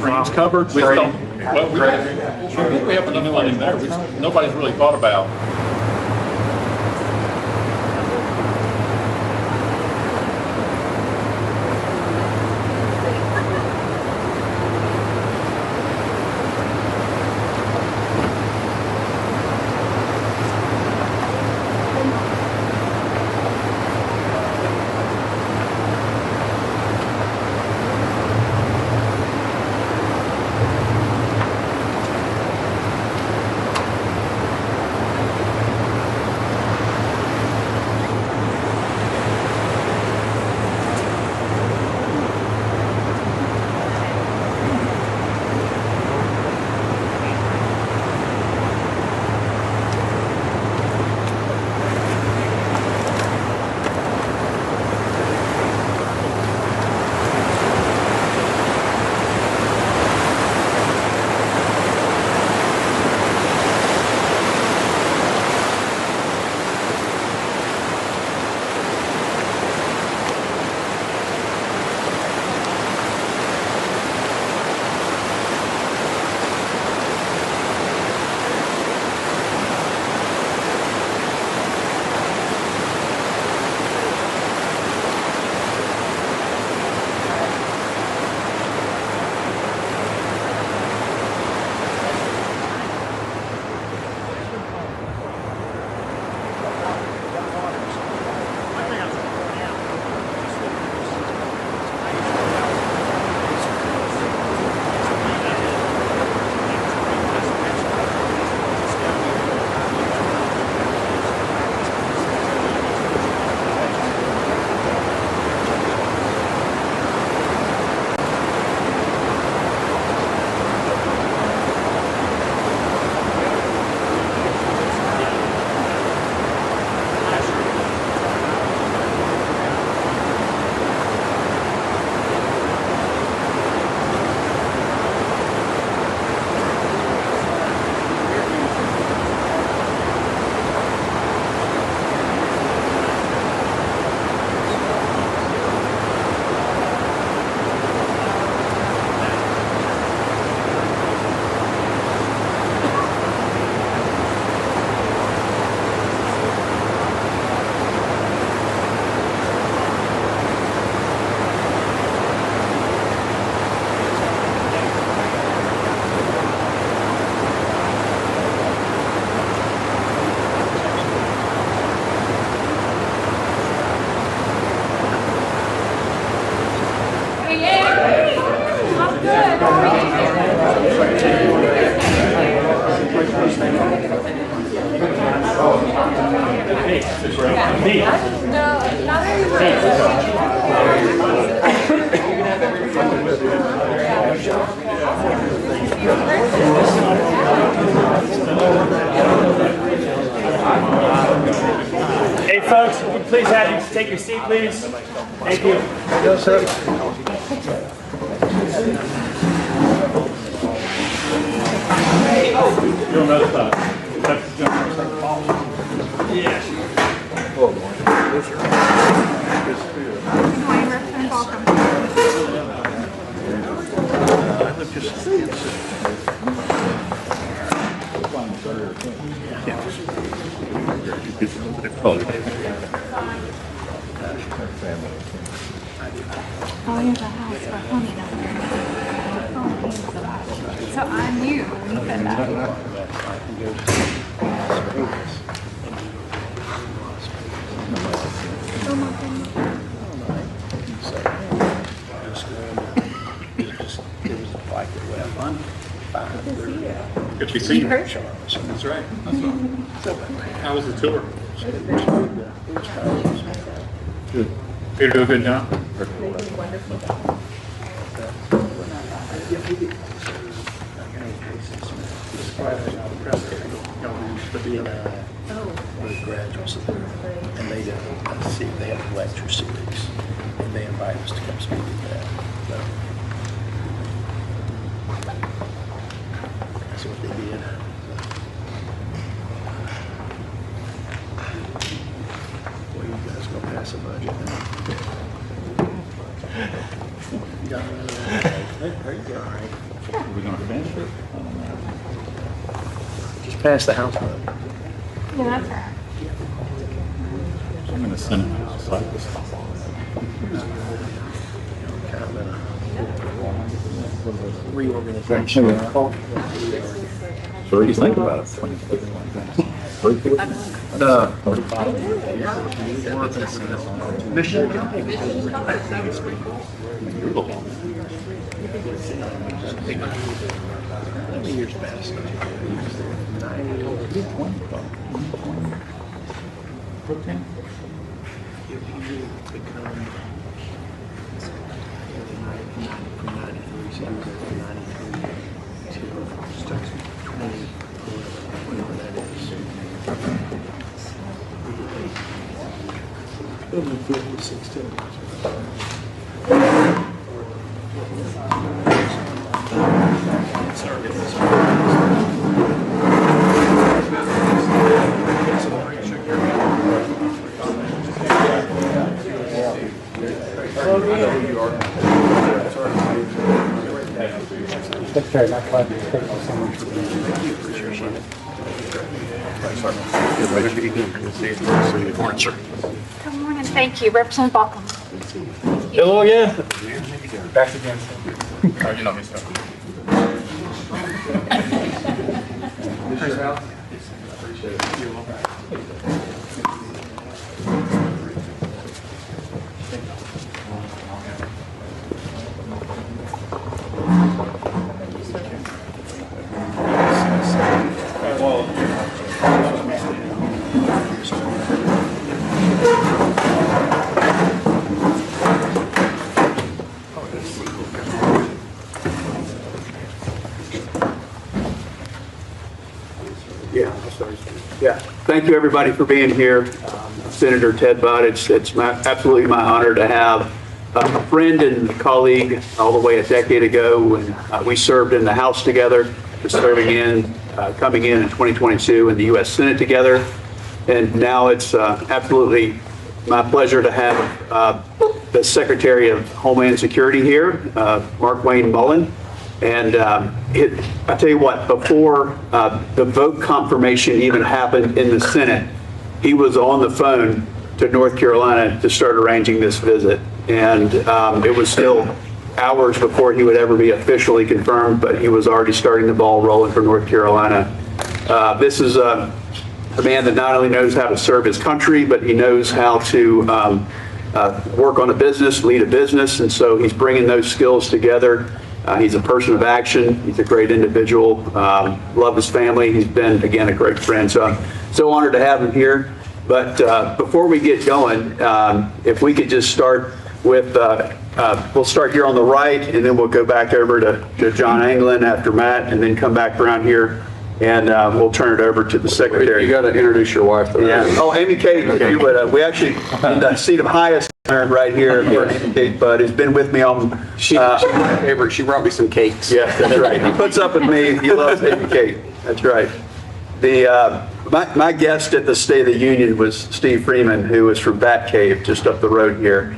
streams covered. We just don't, well, we think we have enough funding there. Nobody's really thought about. Hey folks, if you please have you take your seat, please. Thank you. Yes, sir. You'll know the yeah. Oh, you have a house for honey down there. So I knew when you said that. Oh my goodness. Good to see you. That's right. How was the tour? Good. Peter, do a good job. Graduates and they see they have a lecture series and they invite us to come speak at that. So that's what they did. Well, you guys gonna pass a budget now. You got There you go. All right. Are we going to finish it? Just pass the house vote. Yeah, that's right. I'm in the Senate. It's like this. Kind of in a reorganization. So what do you think about it? 35. Michigan. How many years passed? 15. You become from 93, so you were from 93 to 20, whatever that is. It'll be 16. Secretary, my pleasure. Thank you so much. Good morning, thank you. Representative Balkum. Hello again. Back again. Oh, you know me, sir. Yeah, thank you everybody for being here. Senator Ted Budd, it's absolutely my honor to have a friend and a colleague all the way a decade ago when we served in the House together, coming in 2022 in the U.S. Senate together. And now it's absolutely my pleasure to have the Secretary of Homeland Security here, Markwayne Mullin. And I tell you what, before the vote confirmation even happened in the Senate, he was on the phone to North Carolina to start arranging this visit. And it was still hours before he would ever be officially confirmed, but he was already starting the ball rolling for North Carolina. This is a man that not only knows how to serve his country, but he knows how to work on a business, lead a business. And so he's bringing those skills together. He's a person of action. He's a great individual. Love his family. He's been, again, a great friend. So I'm so honored to have him here. But before we get going, if we could just start with, we'll start here on the right, and then we'll go back over to John Anglin after Matt, and then come back around here, and we'll turn it over to the Secretary. You got to introduce your wife, though. Yeah. Oh, Amy Kate, if you would. We actually, in the seat of highest honor right here, for Amy Kate Budd, who's been with me on. She brought me some cakes. Yeah, that's right. He puts up with me. He loves Amy Kate. That's right. My guest at the State of the Union was Steve Freeman, who was from Bat Cave, just up the road here.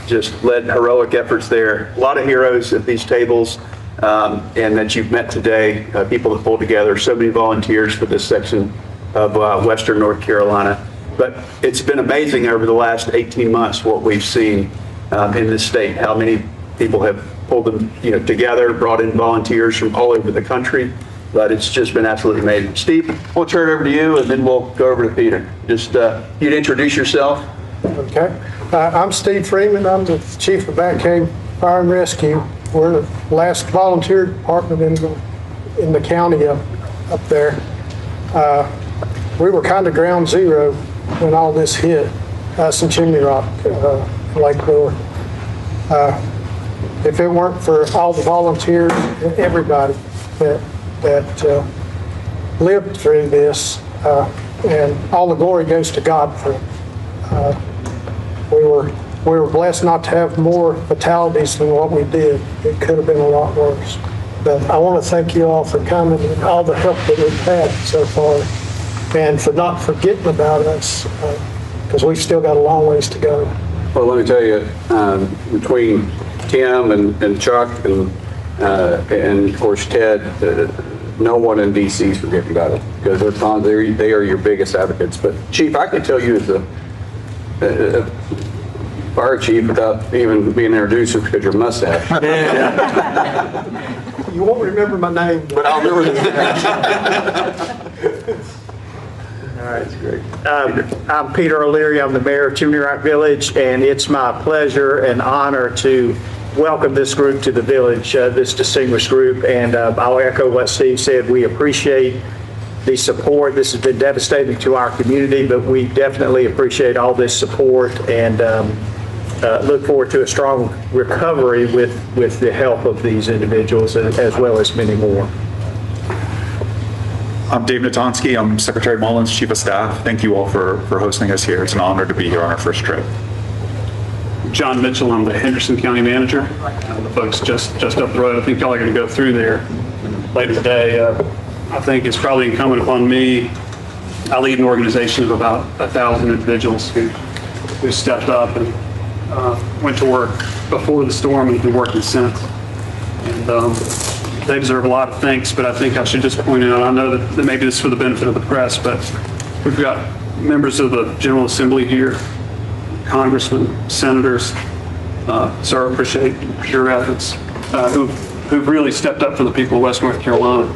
Just led heroic efforts there. A lot of heroes at these tables, and that you've met today, people that pulled together, so many volunteers for this section of Western North Carolina. But it's been amazing over the last 18 months what we've seen in this state, how many people have pulled them together, brought in volunteers from all over the country. But it's just been absolutely amazing. Steve, we'll turn it over to you, and then we'll go over to Peter. Just you'd introduce yourself. Okay. I'm Steve Freeman. I'm the Chief of Bat Cave Fire and Rescue. We're the last volunteer department in the county up there. We were kind of ground zero when all this hit us in Chimney Rock, Lake Lure. If it weren't for all the volunteers and everybody that lived through this, and all the glory goes to God for it. We were blessed not to have more fatalities than what we did. It could have been a lot worse. But I want to thank you all for coming and all the help that we've had so far, and for not forgetting about us, because we've still got a long ways to go. Well, let me tell you, between Tim and Chuck and of course Ted, no one in DC is forgetting about it because they are your biggest advocates. But Chief, I can tell you as a fire chief without even being introduced because your mustache. You won't remember my name. But I'll remember this. All right, that's great. I'm Peter O'Leary. I'm the mayor of Chimney Rock Village, and it's my pleasure and honor to welcome this group to the village, this distinguished group. And I'll echo what Steve said. We appreciate the support. This has been devastating to our community, but we definitely appreciate all this support and look forward to a strong recovery with the help of these individuals as well as many more. I'm Dave Natonsky. I'm Secretary Mullin's Chief of Staff. Thank you all for hosting us here. It's an honor to be here on our first trip. John Mitchell, I'm the Henderson County Manager. The folks just up the road, I think y'all are going to go through there later today. I think it's probably incumbent upon me. I lead an organization of about 1,000 individuals who stepped up and went to work before the storm and have been working since. And they deserve a lot of thanks, but I think I should just point out, I know that maybe this is for the benefit of the press, but we've got members of the General Assembly here, congressmen, senators, so I appreciate your efforts, who've really stepped up for the people of West North Carolina.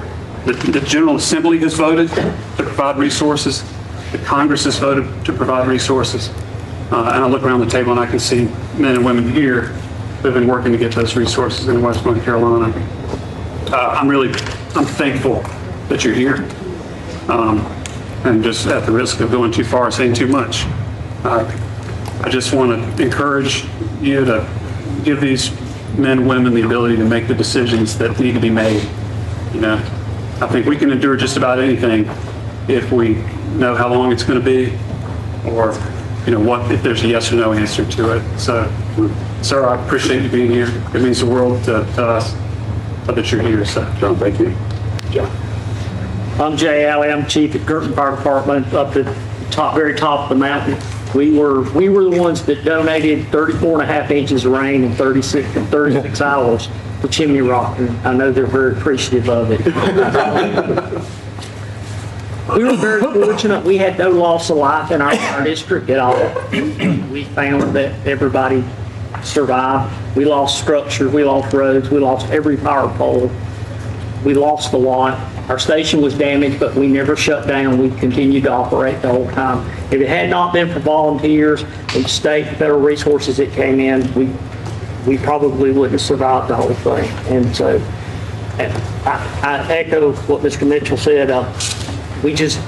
The General Assembly has voted to provide resources. The Congress has voted to provide resources. And I look around the table and I can see men and women here who have been working to get those resources in West North Carolina. I'm thankful that you're here. And just at the risk of going too far, saying too much, I just want to encourage you to give these men and women the ability to make the decisions that need to be made. You know, I think we can endure just about anything if we know how long it's going to be, or you know what, if there's a yes or no answer to it. So, sir, I appreciate you being here. It means the world to us that you're here. So, John, thank you. John. I'm Jay Alley. I'm chief at Girton Fire Department up at the very top of the mountain. We were the ones that donated 34.5 inches of rain in 36 hours for Chimney Rock, and I know they're very appreciative of it. We were very fortunate. We had no loss of life in our district at all. We found that everybody survived. We lost structure, we lost roads, we lost every power pole. We lost a lot. Our station was damaged, but we never shut down. We continued to operate the whole time. If it had not been for volunteers and state and federal resources that came in, we probably wouldn't have survived the whole thing. And so I echo what Mr. Mitchell said. We just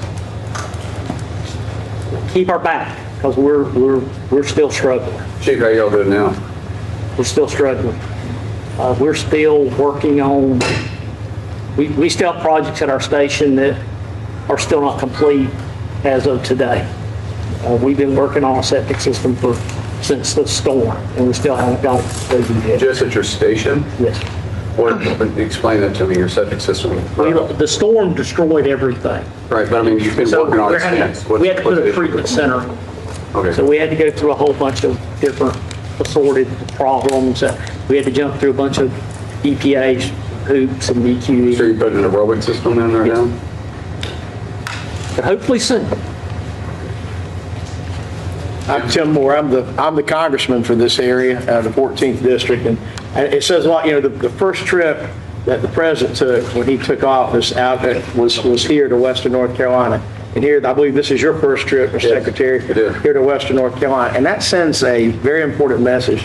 keep our back because we're still struggling. Chief, how y'all doing now? We're still struggling. We're still working on, we still have projects at our station that are still not complete as of today. We've been working on a septic system since the storm, and we still haven't got it yet. Just at your station? Yes. Explain that to me, your septic system. The storm destroyed everything. Right, but I mean, you've been working on it since. We had to put a treatment center. Okay. So we had to go through a whole bunch of different assorted problems. We had to jump through a bunch of EPA hoops and DQE. So you're putting an aerobic system in there now? But hopefully soon. I'm Tim Moore. I'm the congressman for this area, the 14th district, and it says a lot. You know, the first trip that the president took when he took office was here to Western North Carolina, and here I believe this is your first trip, Mr. Secretary, here to Western North Carolina, and that sends a very important message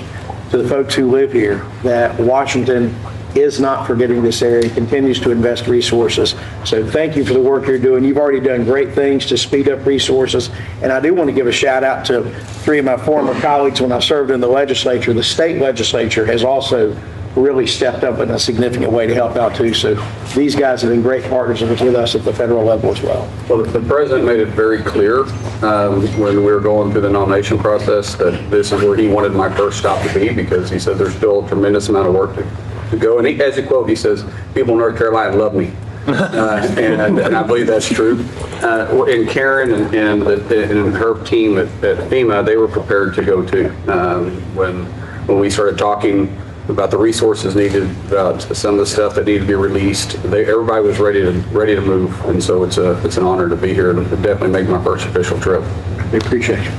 to the folks who live here that Washington is not forgetting this area, continues to invest resources. So thank you for the work you're doing. You've already done great things to speed up resources. And I do want to give a shout out to 3 of my former colleagues when I served in the legislature. The state legislature has also really stepped up in a significant way to help out too. So these guys have been great partners with us at the federal level as well. Well, the president made it very clear when we were going through the nomination process that this is where he wanted my first stop to be, because he said there's still a tremendous amount of work to go. And as a quote, he says, people in North Carolina love me. And I believe that's true. And Karen and her team at FEMA, they were prepared to go too. When we started talking about the resources needed, about some of the stuff that needed to be released. Everybody was ready to move, and so it's an honor to be here and definitely make my first official trip. We appreciate you.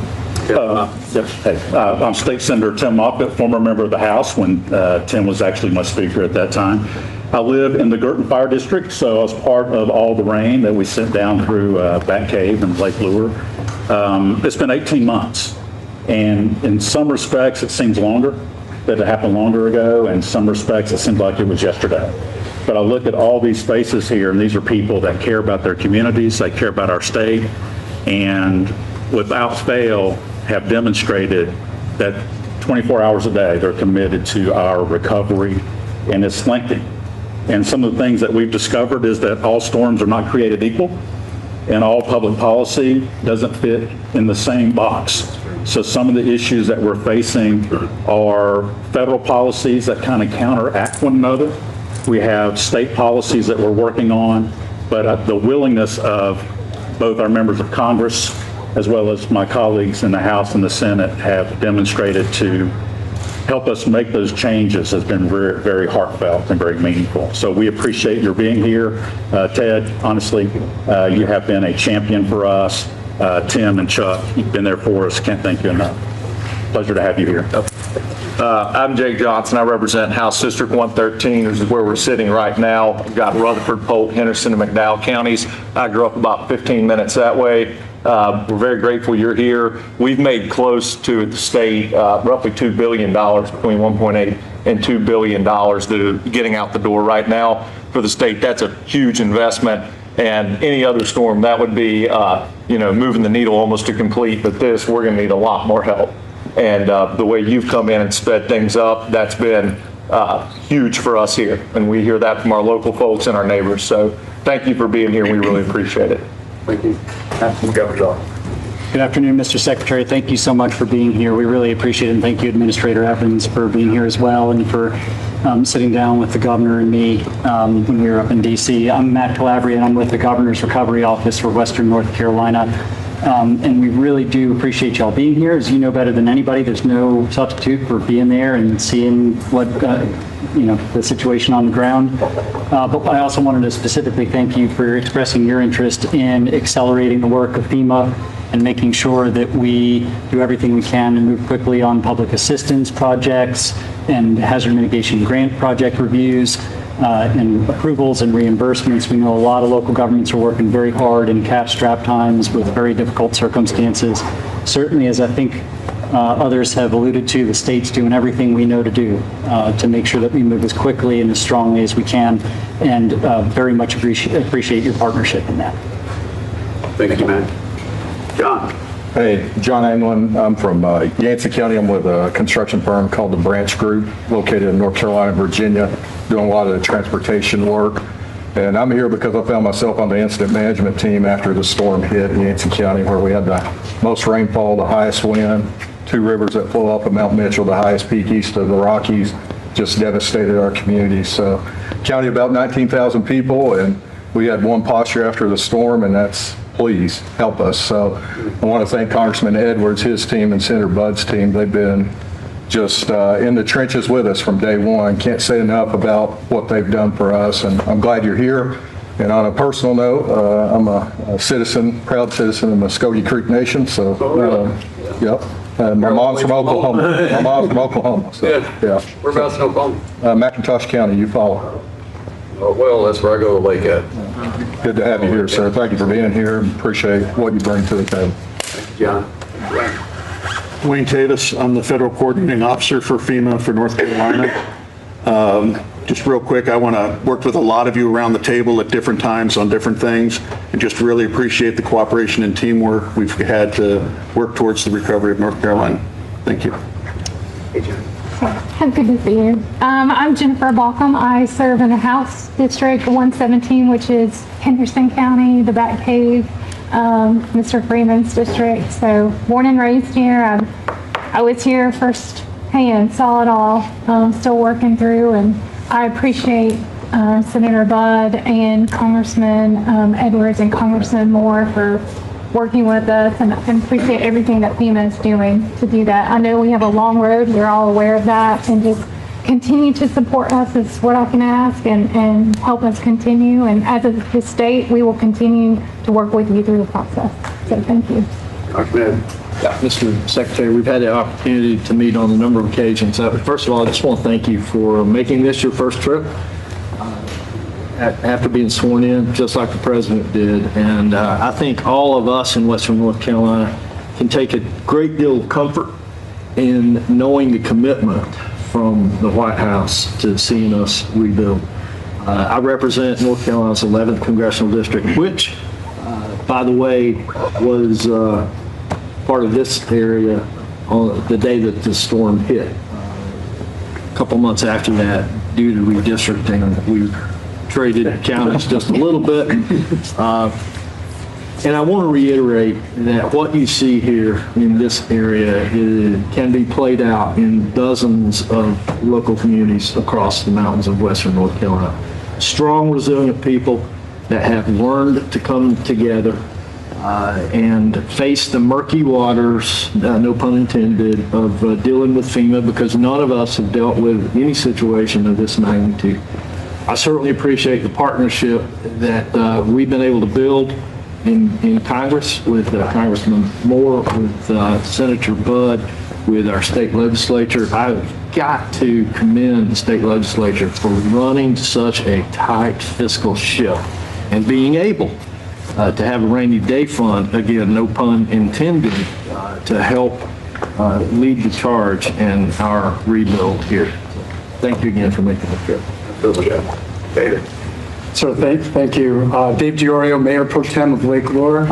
I'm State Senator Tim Moffitt, former member of the House when Tim was actually my speaker at that time. I live in the Girton Fire District, so I was part of all the rain that we sent down through Bat Cave and Lake Lure. It's been 18 months, and in some respects it seems longer, that it happened longer ago, and in some respects it seems like it was yesterday. But I look at all these faces here, and these are people that care about their communities, they care about our state, and without fail have demonstrated that 24 hours a day they're committed to our recovery, and it's lengthy. And some of the things that we've discovered is that all storms are not created equal, and all public policy doesn't fit in the same box. So some of the issues that we're facing are federal policies that kind of counteract one another. We have state policies that we're working on, but the willingness of both our members of Congress as well as my colleagues in the House and the Senate have demonstrated to help us make those changes has been very, very heartfelt and very meaningful. So we appreciate your being here. Ted, honestly, you have been a champion for us. Tim and Chuck, you've been there for us. Can't thank you enough. Pleasure to have you here. I'm Jake Johnson. I represent House District 113. This is where we're sitting right now. I've got Rutherford, Polk, Henderson, and McDowell counties. I grew up about 15 minutes that way. We're very grateful you're here. We've made close to the state roughly $2 billion, between 1.8 and $2 billion to getting out the door right now for the state. That's a huge investment. And any other storm, that would be, moving the needle almost to complete. But this, we're going to need a lot more help. And the way you've come in and sped things up, that's been huge for us here. And we hear that from our local folks and our neighbors. So thank you for being here. We really appreciate it. Thank you. Good afternoon, Mr. Secretary. Thank you so much for being here. We really appreciate it. And thank you, Administrator Evans, for being here as well, and for sitting down with the governor and me when we were up in D.C. I'm Matt Calabria, and I'm with the Governor's Recovery Office for Western North Carolina. And we really do appreciate y'all being here. As you know better than anybody, there's no substitute for being there and seeing what, the situation on the ground. But I also wanted to specifically thank you for expressing your interest in accelerating the work of FEMA and making sure that we do everything we can to move quickly on public assistance projects and hazard mitigation grant project reviews and approvals and reimbursements. We know a lot of local governments are working very hard in cap-strap times with very difficult circumstances. Certainly, as I think others have alluded to, the state's doing everything we know to do to make sure that we move as quickly and as strongly as we can, and very much appreciate your partnership in that. Thank you, man. John. Hey, John Anglin. I'm from Yancey County. I'm with a construction firm called the Branch Group, located in North Carolina, Virginia, doing a lot of the transportation work. And I'm here because I found myself on the incident management team after the storm hit in Yancey County, where we had the most rainfall, the highest wind, two rivers that flow off of Mount Mitchell, the highest peak east of the Rockies, just devastated our community. So county about 19,000 people, and we had one posture after the storm, and that's please help us. So I want to thank Congressman Edwards, his team, and Senator Budd's team. They've been just in the trenches with us from day one. Can't say enough about what they've done for us, and I'm glad you're here. And on a personal note, I'm a citizen, proud citizen of Muskogee Creek Nation. So, yep. My mom's from Oklahoma. My mom's from Oklahoma. So, yeah. Whereabouts in Oklahoma? McIntosh County, you follow. Oh, well, that's where I go to lake at. Good to have you here, sir. Thank you for being here. Appreciate what you bring to the table. Thank you, John. Wayne Tatus, I'm the Federal Coordinating Officer for FEMA for North Carolina. Just real quick, I want to work with a lot of you around the table at different times on different things, and just really appreciate the cooperation and teamwork we've had to work towards the recovery of North Carolina. Thank you. Hey, John. Good to see you. I'm Jennifer Balcom. I serve in the House District 117, which is Henderson County, the Bat Cave, Mr. Freeman's district. So born and raised here. I was here firsthand, saw it all, still working through, and I appreciate Senator Budd and Congressman Edwards and Congressman Moore for working with us, and appreciate everything that FEMA is doing to do that. I know we have a long road, we're all aware of that, and just continue to support us is what I can ask, and help us continue. And as of the state, we will continue to work with you through the process. So thank you. Mr. Secretary, we've had the opportunity to meet on a number of occasions. First of all, I just want to thank you for making this your first trip after being sworn in, just like the president did. And I think all of us in Western North Carolina can take a great deal of comfort in knowing the commitment from the White House to seeing us rebuild. I represent North Carolina's 11th congressional district, which, by the way, was part of this area on the day that the storm hit. A couple months after that, due to redistricting, we traded counties just a little bit. And I want to reiterate that what you see here in this area can be played out in dozens of local communities across the mountains of Western North Carolina. Strong, resilient people that have learned to come together and face the murky waters, no pun intended, of dealing with FEMA, because none of us have dealt with any situation of this magnitude. I certainly appreciate the partnership that we've been able to build in Congress with Congressman Moore, with Senator Budd, with our state legislature. I've got to commend the state legislature for running such a tight fiscal ship and being able to have a rainy day fund, again, no pun intended, to help lead the charge in our rebuild here. Thank you again for making the trip. David. So thank you. Dave Giorio, Mayor Pro Tem of Lake Lure.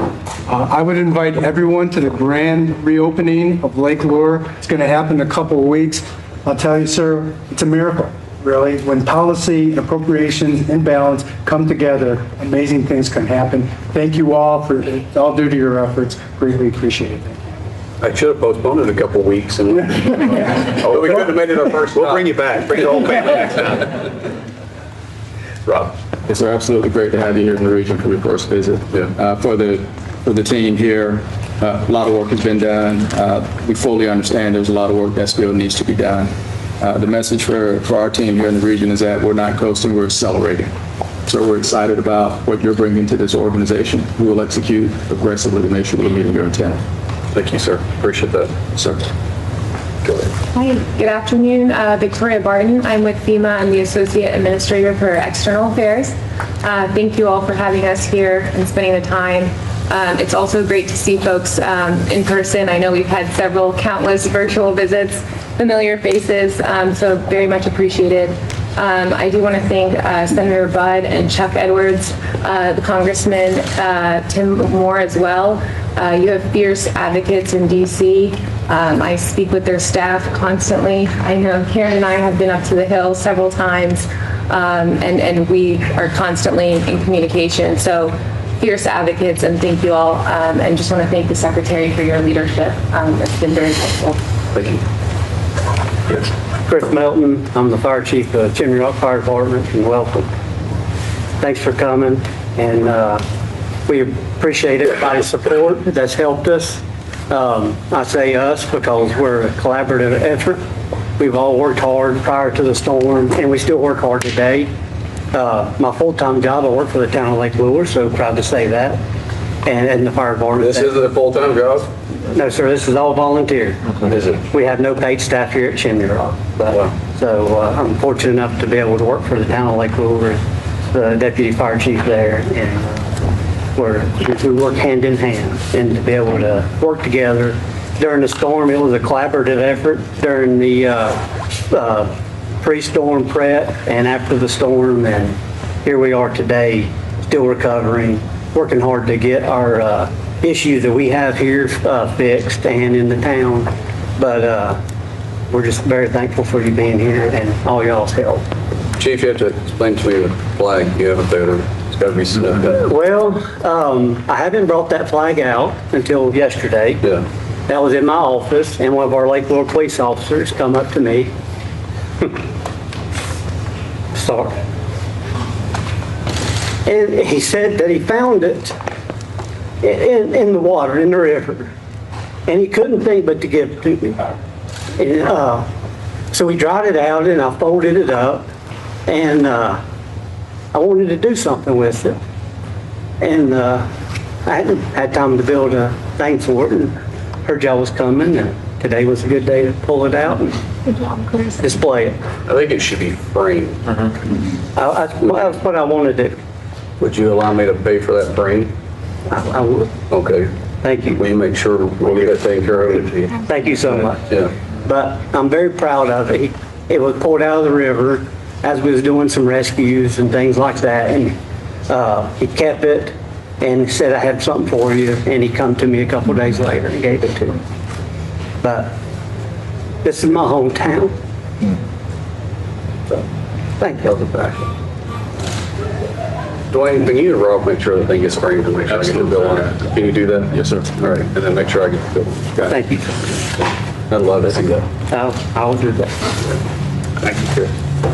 I would invite everyone to the grand reopening of Lake Lure. It's going to happen in a couple of weeks. I'll tell you, sir, it's a miracle, really. When policy and appropriations and balance come together, amazing things can happen. Thank you all for all due to your efforts. Greatly appreciate it. I should have postponed it a couple of weeks, and but we could have made it our first. We'll bring you back. Bring the whole family next time. Rob. Yes, sir. Absolutely great to have you here in the region for your first visit. For the team here, a lot of work has been done. We fully understand there's a lot of work that still needs to be done. The message for our team here in the region is that we're not coasting, we're accelerating. So we're excited about what you're bringing to this organization. We will execute aggressively to make sure we're meeting your intent. Thank you, sir. Appreciate that. Sir. Go ahead. Hi, good afternoon. Victoria Barton. I'm with FEMA. I'm the Associate Administrator for External Affairs. Thank you all for having us here and spending the time. It's also great to see folks in person. I know we've had several countless virtual visits, familiar faces, so very much appreciated. I do want to thank Senator Budd and Chuck Edwards, the Congressman Tim Moore as well. You have fierce advocates in D.C. I speak with their staff constantly. I know Karen and I have been up to the Hill several times, and we are constantly in communication. So fierce advocates, and thank you all. And just want to thank the Secretary for your leadership. It's been very helpful. Thank you. Yes. Chris Melton, I'm the Fire Chief of Chimney Rock Fire Department, and welcome. Thanks for coming, and we appreciate everybody's support that's helped us. I say us because we're a collaborative effort. We've all worked hard prior to the storm, and we still work hard today. My full-time job, I work for the town of Lake Lure, so proud to say that, and the fire department. This isn't a full-time job? No, sir, this is all volunteer. Is it? We have no paid staff here at Chimney Rock. So I'm fortunate enough to be able to work for the town of Lake Lure as the deputy fire chief there, and we work hand in hand, and to be able to work together. During the storm, it was a collaborative effort during the pre-storm prep and after the storm, and here we are today, still recovering, working hard to get our issues that we have here fixed and in the town. But we're just very thankful for you being here and all y'all's help. Chief, you have to explain to me the flag you have up there. It's got to be snubbed up. Well, I haven't brought that flag out until yesterday. Yeah. That was in my office, and one of our Lake Lure police officers come up to me. Sorry. And he said that he found it in the water, in the river, and he couldn't think but to give it to me. And, So we dried it out and I folded it up and I wanted to do something with it. And I hadn't had time to build a thing for it and heard y'all was coming and today was a good day to pull it out and Good job, Chris. display it. I think it should be framed. That's what I want to do. Would you allow me to pay for that frame? I would. Okay. Thank you. Will you make sure we'll get it taken care of? Thank you so much. Yeah. But I'm very proud of it. It was pulled out of the river as we was doing some rescues and things like that. And he kept it and said, I have something for you. And he come to me a couple days later and gave it to me. But this is my hometown. So, thank you. Dwayne, can you and Rob make sure the thing gets framed and make sure I get the bill on it? Can you do that? Yes, sir. All right, and then make sure I get the bill. Thank you. I'd love to see that. I'll do that. Thank you, Chris.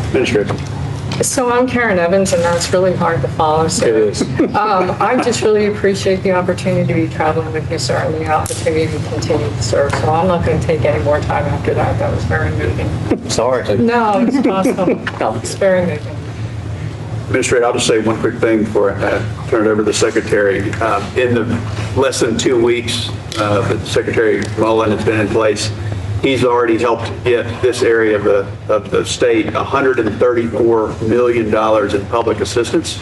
Administrator. So I'm Karen Evans, and that's really hard to follow. So It is. I just really appreciate the opportunity to be traveling with you, sir, and the opportunity to continue to serve. So I'm not going to take any more time after that. That was very moving. Sorry. No, it's awesome. It's very moving. Administrator, I'll just say one quick thing before I turn it over to the Secretary. In the less than 2 weeks that Secretary Mullin has been in place, he's already helped get this area of the state $134 million in public assistance.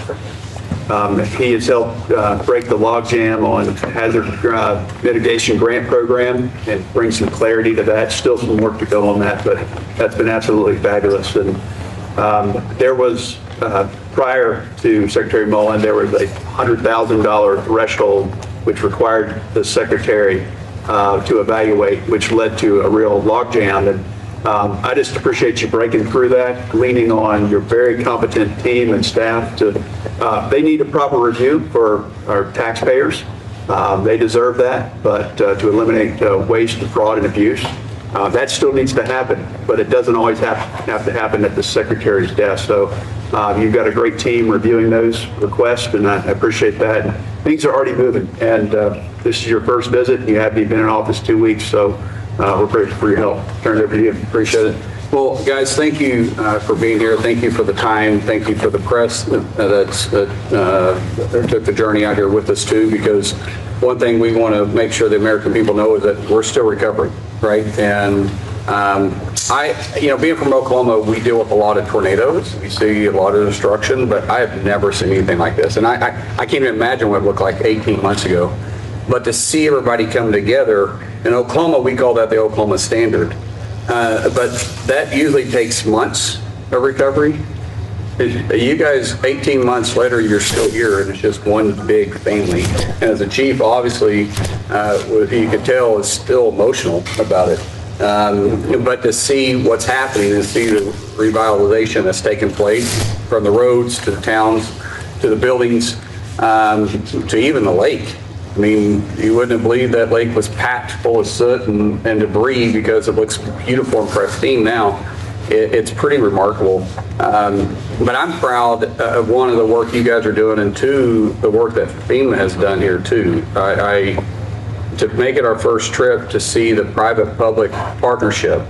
He has helped break the logjam on hazard mitigation grant program and bring some clarity to that. Still some work to go on that, but that's been absolutely fabulous. And there was, prior to Secretary Mullin, there was a $100,000 threshold which required the Secretary to evaluate, which led to a real logjam. And I just appreciate you breaking through that, leaning on your very competent team and staff to, they need a proper review for our taxpayers. They deserve that, but to eliminate waste, fraud, and abuse, that still needs to happen, but it doesn't always have to happen at the Secretary's desk. So you've got a great team reviewing those requests, and I appreciate that. Things are already moving, and this is your first visit. You haven't been in office 2 weeks, so we're grateful for your help. Turn it over to you. Appreciate it. Well, guys, thank you for being here. Thank you for the time. Thank you for the press that took the journey out here with us too, because one thing we want to make sure the American people know is that we're still recovering, right? And being from Oklahoma, we deal with a lot of tornadoes. We see a lot of destruction, but I have never seen anything like this. And I can't even imagine what it looked like 18 months ago. But to see everybody come together, in Oklahoma, we call that the Oklahoma Standard. But that usually takes months of recovery. You guys, 18 months later, you're still here, and it's just one big family. And as a chief, obviously, you could tell is still emotional about it. But to see what's happening and see the revitalization that's taken place from the roads to the towns, to the buildings, to even the lake. I mean, you wouldn't have believed that lake was packed full of soot and debris because it looks beautiful and pristine now. It's pretty remarkable. But I'm proud of one, of the work you guys are doing, and two, the work that FEMA has done here too. To make it our first trip to see the private-public partnership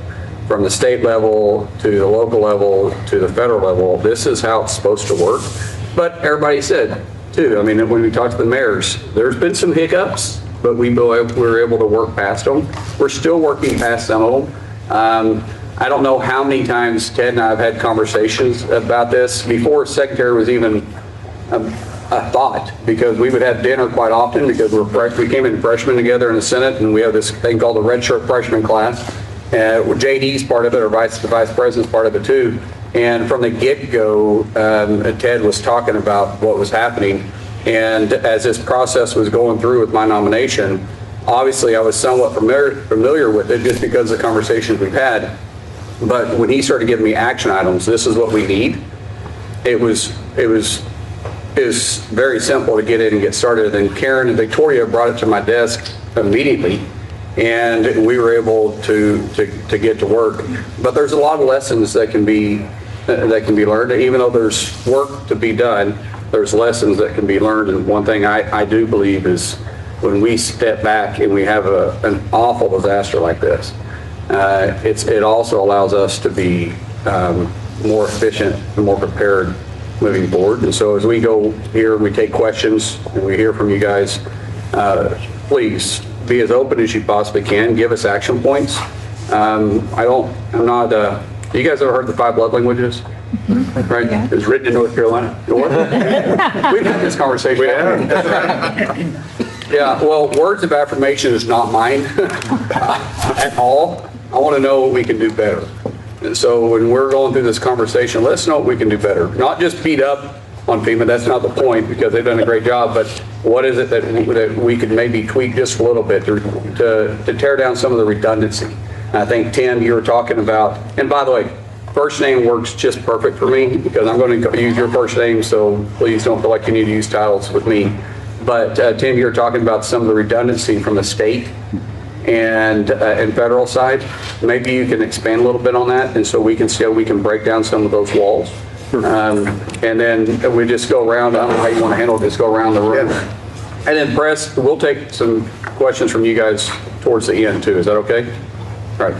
from the state level to the local level to the federal level, this is how it's supposed to work. But everybody said, too, I mean, when we talked to the mayors, there's been some hiccups, but we were able to work past them. We're still working past some of them. I don't know how many times Ted and I have had conversations about this before Secretary was even a thought, because we would have dinner quite often because we came in freshmen together in the Senate, and we have this thing called the red shirt freshman class. JD's part of it, or the vice president's part of it too. And from the get-go, Ted was talking about what was happening. And as this process was going through with my nomination, obviously I was somewhat familiar with it just because of the conversations we've had. But when he started giving me action items, this is what we need, it was very simple to get in and get started. And Karen and Victoria brought it to my desk immediately, and we were able to get to work. But there's a lot of lessons that can be learned. Even though there's work to be done, there's lessons that can be learned. And one thing I do believe is when we step back and we have an awful disaster like this, It also allows us to be more efficient and more prepared moving forward. And so as we go here, we take questions and we hear from you guys, please be as open as you possibly can. Give us action points. You guys ever heard the 5 love languages? Right? Yeah. It's written in North Carolina. We've had this conversation. Yeah, well, words of affirmation is not mine at all. I want to know what we can do better. And so when we're going through this conversation, let's know what we can do better. Not just beat up on FEMA, that's not the point, because they've done a great job, but what is it that we could maybe tweak just a little bit to tear down some of the redundancy? And I think, Tim, you were talking about, and by the way, first name works just perfect for me, because I'm going to use your first name, so please don't feel like you need to use titles with me. But Tim, you were talking about some of the redundancy from the state and federal side. Maybe you can expand a little bit on that, and so we can see how we can break down some of those walls. And then we just go around. I don't know how you want to handle it. Just go around the room. And then press, we'll take some questions from you guys towards the end too. Is that okay? All right.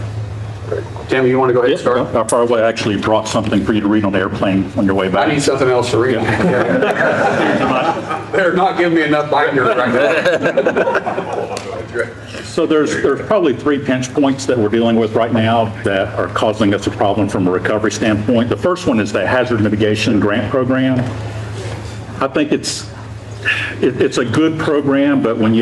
Tim, you want to go ahead and start? I probably actually brought something for you to read on the airplane on your way back. I need something else to read. They're not giving me enough binders right now. So there's probably 3 pinch points that we're dealing with right now that are causing us a problem from a recovery standpoint. The first one is the hazard mitigation grant program. I think it's a good program, but when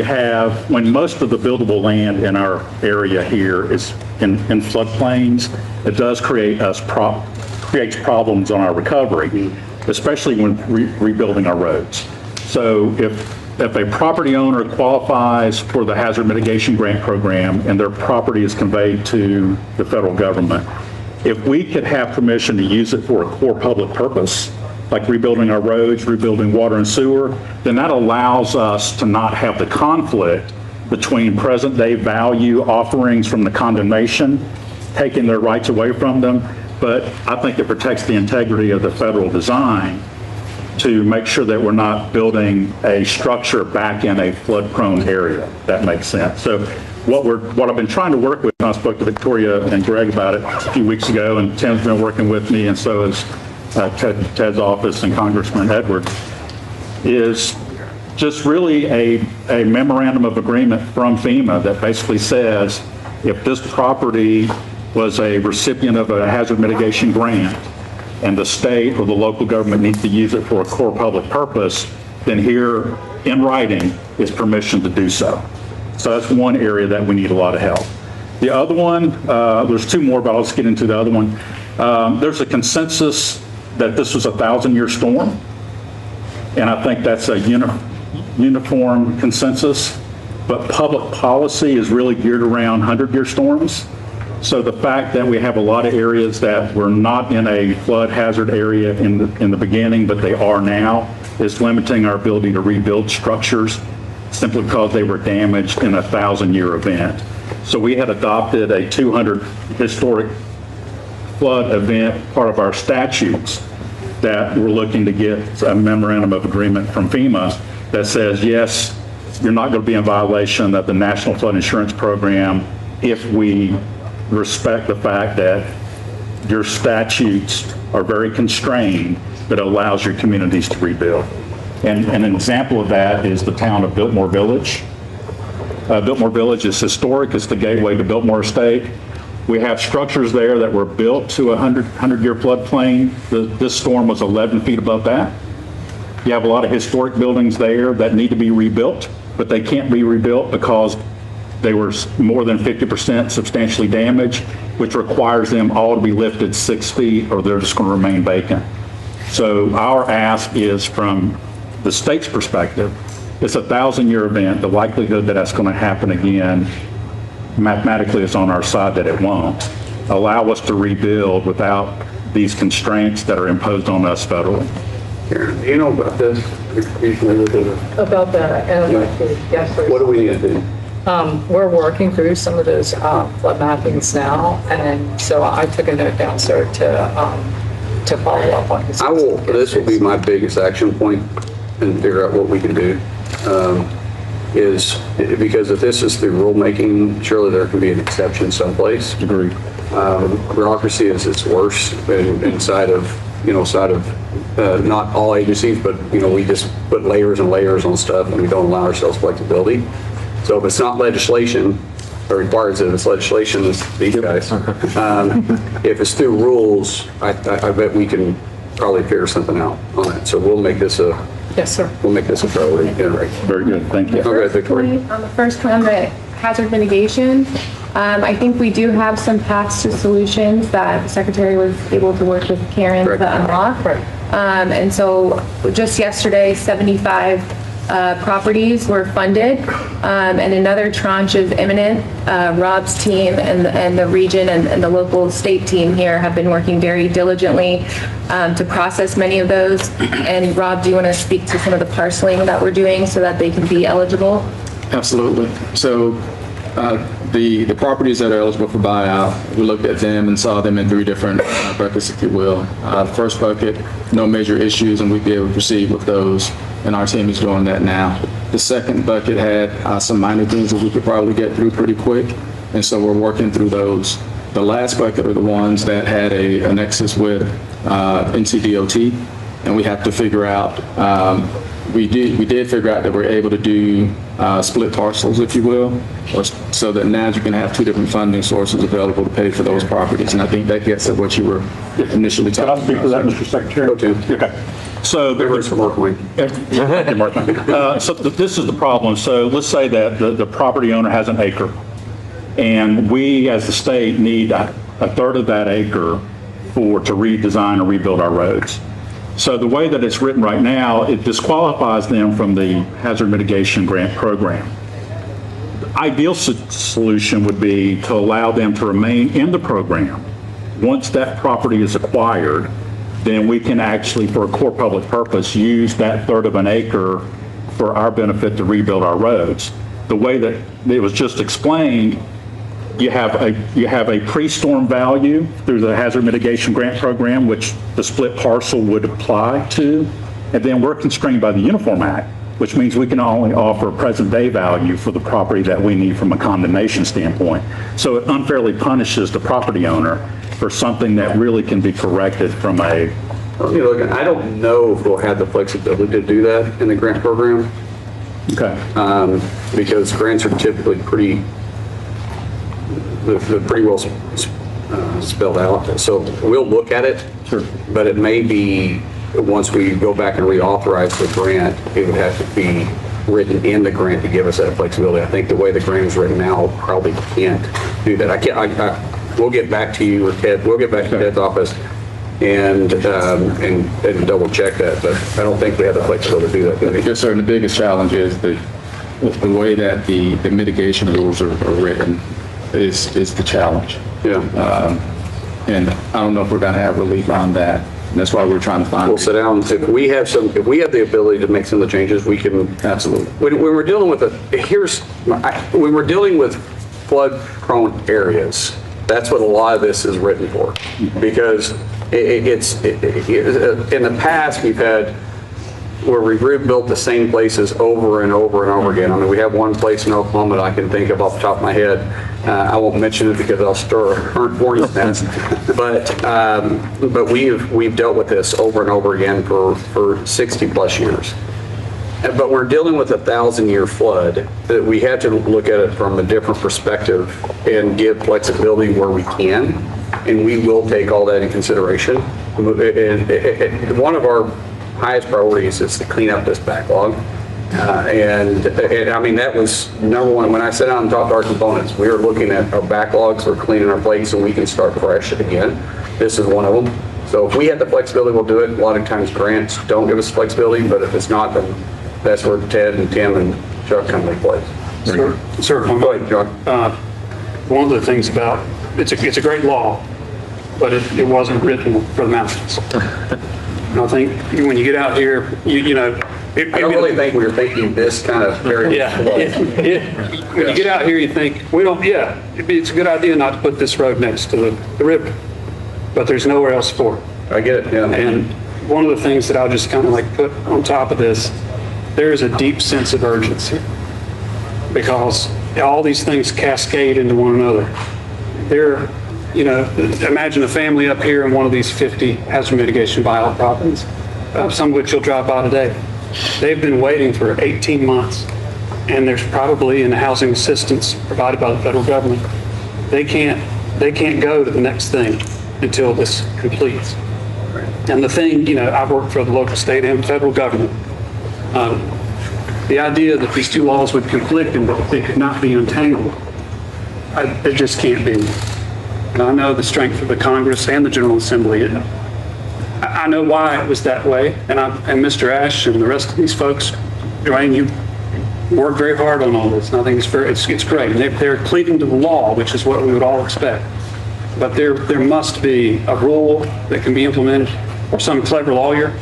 most of the buildable land in our area here is in floodplains, it does creates problems on our recovery, especially when rebuilding our roads. So if a property owner qualifies for the hazard mitigation grant program and their property is conveyed to the federal government, if we could have permission to use it for a core public purpose, like rebuilding our roads, rebuilding water and sewer, then that allows us to not have the conflict between present day value offerings from the condemnation, taking their rights away from them, but I think it protects the integrity of the federal design to make sure that we're not building a structure back in a flood-prone area. That makes sense. So what I've been trying to work with, and I spoke to Victoria and Greg about it a few weeks ago, and Tim's been working with me, and so is Ted's office and Congressman Edwards, is just really a memorandum of agreement from FEMA that basically says if this property was a recipient of a hazard mitigation grant and the state or the local government needs to use it for a core public purpose, then here in writing is permission to do so. So that's one area that we need a lot of help. The other one, there's 2 more, but I'll just get into the other one. There's a consensus that this was a 1,000-year storm, and I think that's a uniform consensus, but public policy is really geared around 100-year storms. So the fact that we have a lot of areas that were not in a flood hazard area in the beginning, but they are now, is limiting our ability to rebuild structures simply because they were damaged in a 1,000-year event. So we had adopted a 200 historic flood event, part of our statutes, that we're looking to get a memorandum of agreement from FEMA that says, yes, you're not going to be in violation of the National Flood Insurance Program if we respect the fact that your statutes are very constrained that allows your communities to rebuild. And an example of that is the town of Biltmore Village. Biltmore Village is historic. It's the gateway to Biltmore Estate. We have structures there that were built to a 100-year floodplain. This storm was 11 feet above that. You have a lot of historic buildings there that need to be rebuilt, but they can't be rebuilt because they were more than 50% substantially damaged, which requires them all to be lifted 6 feet or they're just going to remain vacant. So our ask is, from the state's perspective, it's a 1,000-year event. The likelihood that that's going to happen again mathematically is on our side that it won't. Allow us to rebuild without these constraints that are imposed on us federally. Karen, do you know about this? About that, yes, please. What do we need to do? We're working through some of those flood mappings now, and so I took a note down, sir, to follow up on this. This will be my biggest action point and figure out what we can do. is, because if this is through rulemaking, surely there can be an exception someplace. Agreed. Bureaucracy is its worst inside of, not all agencies, but, we just put layers and layers on stuff and we don't allow ourselves flexibility. So if it's not legislation, or requires it, it's legislation, it's these guys. If it's through rules, I bet we can probably figure something out on that. So we'll make this a Yes, sir. We'll make this a priority. Very good, thank you. Okay, Victoria. On the first point on the hazard mitigation, I think we do have some paths to solutions that the Secretary was able to work with Karen to unlock. And so just yesterday, 75 properties were funded, and another tranche is imminent. Rob's team and the region and the local state team here have been working very diligently to process many of those. And Rob, do you want to speak to some of the parceling that we're doing so that they can be eligible? Absolutely. So the properties that are eligible for buyout, we looked at them and saw them in 3 different buckets, if you will. The first bucket, no major issues, and we'd be able to proceed with those, and our team is doing that now. The second bucket had some minor things that we could probably get through pretty quick, and so we're working through those. The last bucket are the ones that had a nexus with NCDOT, and we have to figure out, we did figure out that we're able to do split parcels, if you will, so that now you can have 2 different funding sources available to pay for those properties. And I think that gets at what you were initially talking about. Can I speak to that, Mr. Secretary? Go to. Okay. So, Markwayne. So this is the problem. So let's say that the property owner has an acre, and we as the state need a third of that acre to redesign or rebuild our roads. So the way that it's written right now, it disqualifies them from the hazard mitigation grant program. The ideal solution would be to allow them to remain in the program. Once that property is acquired, then we can actually, for a core public purpose, use that third of an acre for our benefit to rebuild our roads. The way that it was just explained, you have a pre-storm value through the hazard mitigation grant program, which the split parcel would apply to, and then we're constrained by the Uniform Act, which means we can only offer present day value for the property that we need from a condemnation standpoint. So it unfairly punishes the property owner for something that really can be corrected from a... I don't know if we'll have the flexibility to do that in the grant program. Okay. Because grants are typically they're pretty well spelled out. So we'll look at it. Sure. But it may be, once we go back and reauthorize the grant, it would have to be written in the grant to give us that flexibility. I think the way the grant is written now probably can't do that. We'll get back to you, or Ted, we'll get back to Ted's office and double check that, but I don't think we have the flexibility to do that. Yes, sir. And the biggest challenge is the way that the mitigation rules are written is the challenge. Yeah. And I don't know if we're going to have relief on that. And that's why we're trying to find. We'll sit down. If we have the ability to make some of the changes, we can. Absolutely. When we're dealing with when we're dealing with flood-prone areas, that's what a lot of this is written for, because in the past we've had where we've rebuilt the same places over and over and over again. I mean, we have one place in Oklahoma that I can think of off the top of my head. I won't mention it because I'll stir a hornet's nest. But we've dealt with this over and over again for 60 plus years. But we're dealing with a 1,000-year flood that we have to look at it from a different perspective and give flexibility where we can. And we will take all that in consideration. And one of our highest priorities is to clean up this backlog. And I mean, that was number one. When I sat down and talked to our components, we were looking at our backlogs, we're cleaning our plates so we can start fresh again. This is one of them. So if we have the flexibility, we'll do it. A lot of times grants don't give us flexibility, but if it's not, then that's where Ted and Tim and Chuck come into play. Sir, Go ahead, John. One of the things about, it's a great law, but it wasn't written for the mountains. And I think when you get out here, I don't really think we were thinking this kind of very. Yeah. When you get out here, you think, it's a good idea not to put this road next to the river, but there's nowhere else for it. I get it, yeah. And one of the things that I'll just kind of like put on top of this, there is a deep sense of urgency because all these things cascade into one another. Imagine a family up here in one of these 50 hazard mitigation buyout properties, some of which you'll drive by today. They've been waiting for 18 months, and there's probably in the housing assistance provided by the federal government, they can't go to the next thing until this completes. And the thing, I've worked for the local, state, and federal government. The idea that these two laws would conflict and that they could not be untangled, it just can't be. And I know the strength of the Congress and the General Assembly. I know why it was that way, and Mr. Ash and the rest of these folks, Dwayne, you worked very hard on all this, and I think it's great. And they're cleaving to the law, which is what we would all expect. But there must be a rule that can be implemented, or some clever lawyer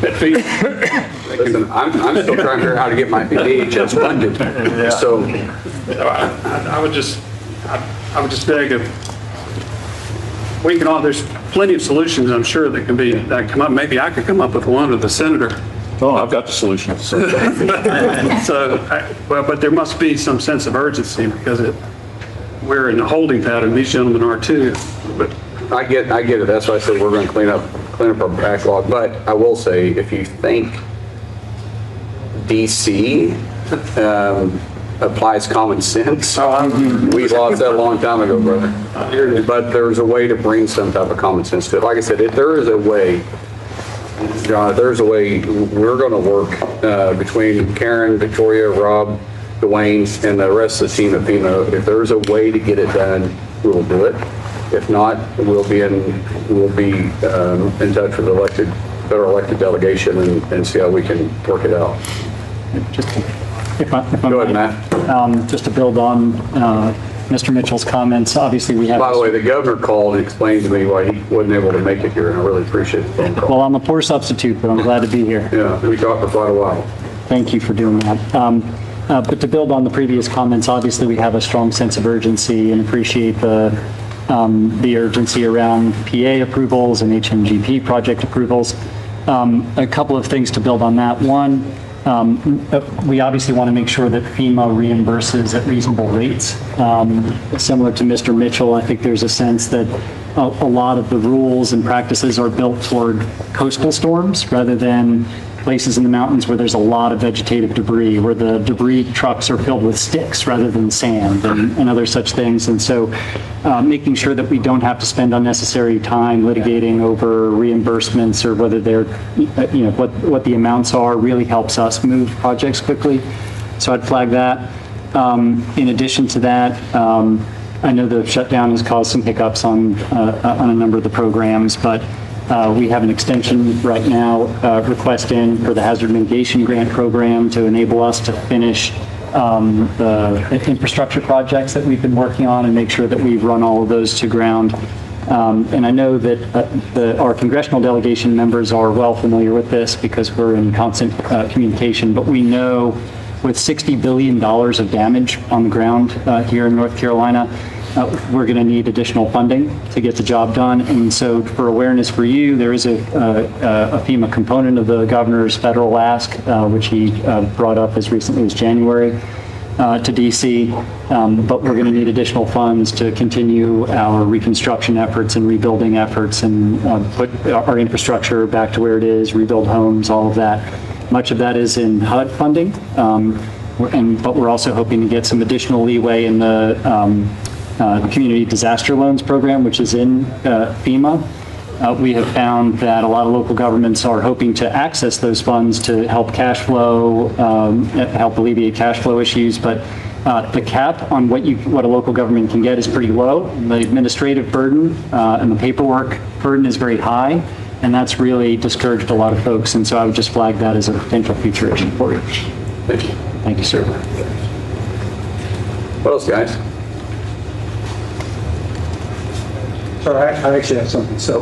that feeds. Listen, I'm still trying to figure out how to get my DHS funded. So I would just beg of, there's plenty of solutions, I'm sure, that come up. Maybe I could come up with one, or the senator. Oh, I've got the solution. But there must be some sense of urgency, because we're in a holding pattern. These gentlemen are too. But I get it. That's why I said we're going to clean up our backlog. But I will say, if you think DC applies common sense, we lost that a long time ago, brother. But there's a way to bring some type of common sense to it. Like I said, if there is a way, John, if there's a way, we're going to work between Karen, Victoria, Rob, Dwayne, and the rest of the team at FEMA. If there's a way to get it done, we will do it. If not, we'll be in touch with the federal elected delegation and see how we can work it out. Go ahead, Matt. Just to build on Mr. Mitchell's comments, obviously we have... By the way, the governor called and explained to me why he wasn't able to make it here, and I really appreciate the phone call. Well, I'm a poor substitute, but I'm glad to be here. Yeah, we talked for quite a while. Thank you for doing that. But to build on the previous comments, obviously we have a strong sense of urgency and appreciate the urgency around PA approvals and HMGP project approvals. A couple of things to build on that. One, we obviously want to make sure that FEMA reimburses at reasonable rates. Similar to Mr. Mitchell, I think there's a sense that a lot of the rules and practices are built toward coastal storms rather than places in the mountains where there's a lot of vegetative debris, where the debris trucks are filled with sticks rather than sand and other such things. And so making sure that we don't have to spend unnecessary time litigating over reimbursements or whether they're, what the amounts are really helps us move projects quickly. So I'd flag that. In addition to that, I know the shutdown has caused some hiccups on a number of the programs, but we have an extension right now request in for the hazard mitigation grant program to enable us to finish the infrastructure projects that we've been working on and make sure that we run all of those to ground. And I know that our congressional delegation members are well familiar with this because we're in constant communication, but we know with $60 billion of damage on the ground here in North Carolina, we're going to need additional funding to get the job done. And so for awareness for you, there is a FEMA component of the governor's federal ask, which he brought up as recently as January to DC. But we're going to need additional funds to continue our reconstruction efforts and rebuilding efforts and put our infrastructure back to where it is, rebuild homes, all of that. Much of that is in HUD funding. But we're also hoping to get some additional leeway in the Community Disaster Loans Program, which is in FEMA. We have found that a lot of local governments are hoping to access those funds to help cash flow, help alleviate cash flow issues, but the cap on what a local government can get is pretty low. The administrative burden and the paperwork burden is very high, and that's really discouraged a lot of folks, and so I would just flag that as a potential future issue for you. Thank you. Thank you, sir. What else, guys? So I actually have something. So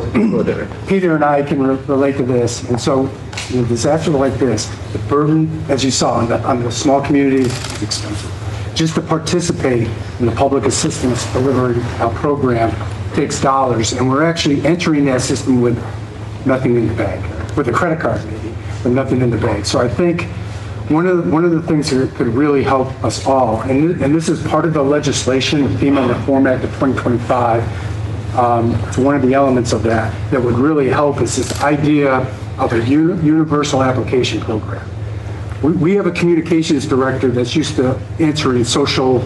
Peter and I can relate to this. And so in a disaster like this, the burden, as you saw on the small communities, is expensive. Just to participate in the public assistance delivery program takes dollars. And we're actually entering that system with nothing in the bank, with a credit card maybe, but nothing in the bank. So I think one of the things that could really help us all, and this is part of the legislation, FEMA Reform Act of 2025, it's one of the elements of that would really help is this idea of a universal application program. We have a communications director that's used to answering social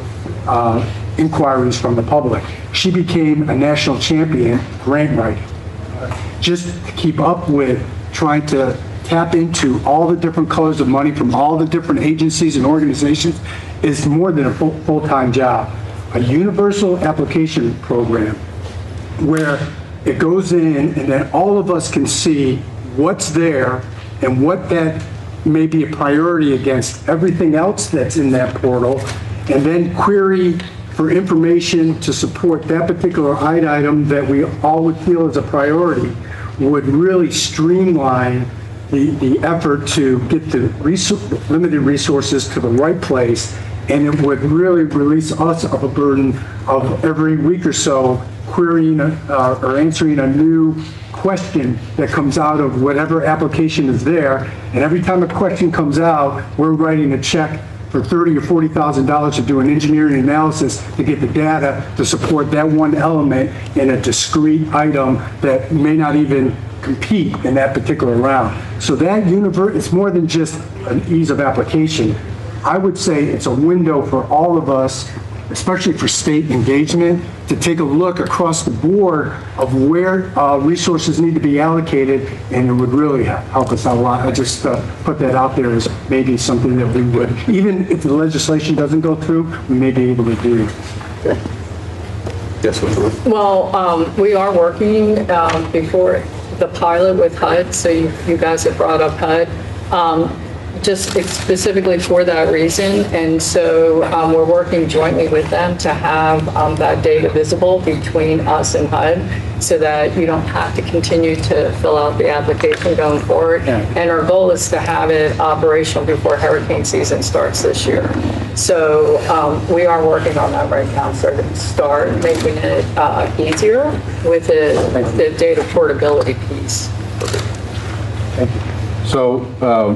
inquiries from the public. She became a national champion grant writing, just to keep up with trying to tap into all the different colors of money from all the different agencies and organizations is more than a full-time job. A universal application program where it goes in and then all of us can see what's there and what that may be a priority against everything else that's in that portal, and then query for information to support that particular item that we all would feel is a priority, would really streamline the effort to get the limited resources to the right place, and it would really release us of a burden of every week or so querying or answering a new question that comes out of whatever application is there. And every time a question comes out, we're writing a check for $30,000 or $40,000 to do an engineering analysis to get the data to support that one element in a discrete item that may not even compete in that particular round. So that it's more than just an ease of application. I would say it's a window for all of us, especially for state engagement, to take a look across the board of where resources need to be allocated, and it would really help us out a lot. I just put that out there as maybe something that we would, even if the legislation doesn't go through, we may be able to do. Yes, Well, we are working before the pilot with HUD, so you guys have brought up HUD. Just specifically for that reason, and so we're working jointly with them to have that data visible between us and HUD so that you don't have to continue to fill out the application going forward. And our goal is to have it operational before hurricane season starts this year. So we are working on that right now, so to start making it easier with the data portability piece. Thank you. So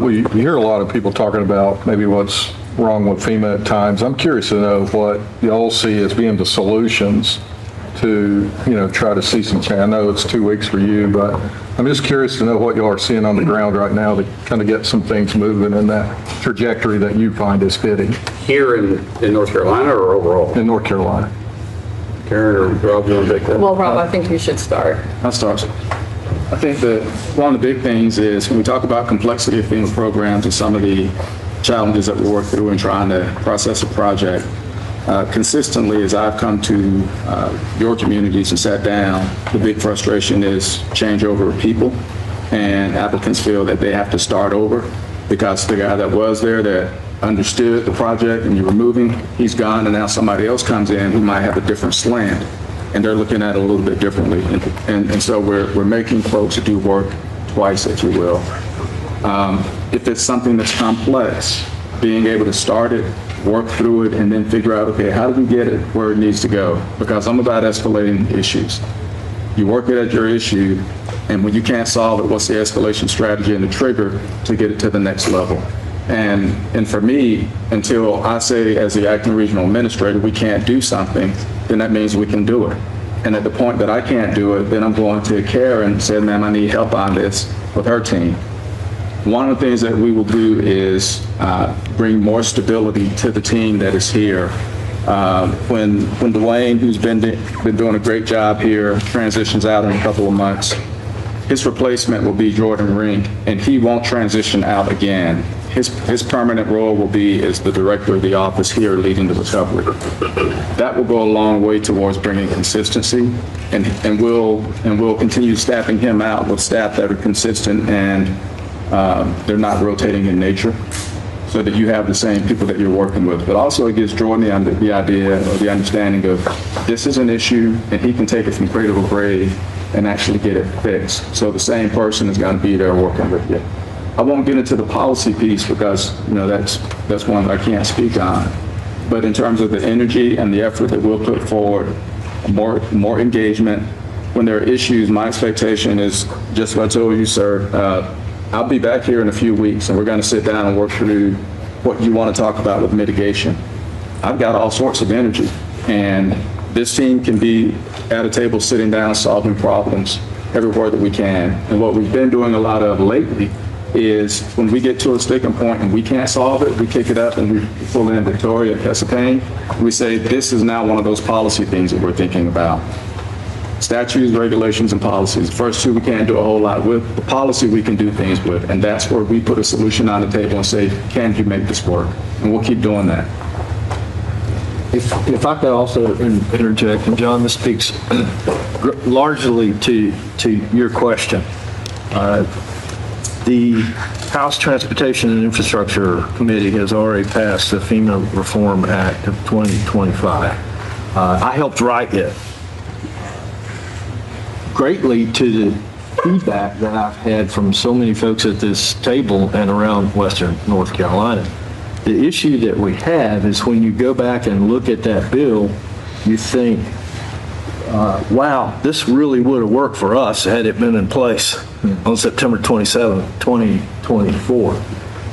we hear a lot of people talking about maybe what's wrong with FEMA at times. I'm curious to know what y'all see as being the solutions to, try to see some change. I know it's 2 weeks for you, but I'm just curious to know what y'all are seeing on the ground right now to kind of get some things moving in that trajectory that you find is fitting. Here in North Carolina or overall? In North Carolina. Karen or Rob, you want to take that? Well, Rob, I think you should start. I'll start. I think that one of the big things is when we talk about complexity of FEMA programs and some of the challenges that we work through in trying to process a project, consistently as I've come to your communities and sat down, the big frustration is changeover of people, and applicants feel that they have to start over because the guy that was there that understood the project and you were moving, he's gone, and now somebody else comes in who might have a different slant. And they're looking at it a little bit differently. And so we're making folks do work twice, if you will. If it's something that's complex, being able to start it, work through it, and then figure out, okay, how do we get it where it needs to go? Because I'm about escalating issues. You work it at your issue, and when you can't solve it, what's the escalation strategy and the trigger to get it to the next level? And for me, until I say as the acting regional administrator, we can't do something, then that means we can do it. And at the point that I can't do it, then I'm going to Karen and say, ma'am, I need help on this with her team. One of the things that we will do is bring more stability to the team that is here. When Dwayne, who's been doing a great job here, transitions out in a couple of months, his replacement will be Jordan Rink, and he won't transition out again. His permanent role will be as the director of the office here leading the recovery. That will go a long way towards bringing consistency, and we'll continue staffing him out with staff that are consistent and they're not rotating in nature, so that you have the same people that you're working with. But also it gives Jordan the idea or the understanding of this is an issue, and he can take it from cradle to grave and actually get it fixed. So the same person is going to be there working with you. I won't get into the policy piece because, that's one that I can't speak on. But in terms of the energy and the effort that we'll put forward, more engagement. When there are issues, my expectation is just what I told you, sir, I'll be back here in a few weeks, and we're going to sit down and work through what you want to talk about with mitigation. I've got all sorts of energy, and this team can be at a table sitting down solving problems everywhere that we can. And what we've been doing a lot of lately is when we get to a sticking point and we can't solve it, we kick it up and we pull in Victoria, Casapane. We say, this is now one of those policy things that we're thinking about. Statutes, regulations, and policies. The first two we can't do a whole lot with. The policy we can do things with. And that's where we put a solution on the table and say, can you make this work? And we'll keep doing that. If I could also interject, and John, this speaks largely to your question. The House Transportation and Infrastructure Committee has already passed the FEMA Reform Act of 2025. I helped write it. Greatly to the feedback that I've had from so many folks at this table and around Western North Carolina. The issue that we have is when you go back and look at that bill, you think, wow, this really would have worked for us had it been in place on September 27, 2024.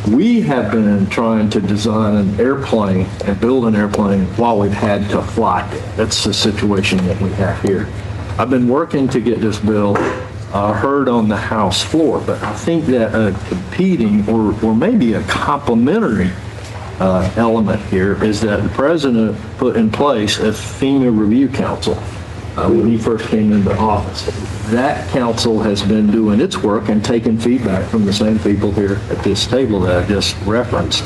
We have been trying to design an airplane and build an airplane while we've had to fly. That's the situation that we have here. I've been working to get this bill heard on the House floor, but I think that a competing or maybe a complementary element here is that the president put in place a FEMA Review Council when he first came into office. That council has been doing its work and taking feedback from the same people here at this table that I just referenced.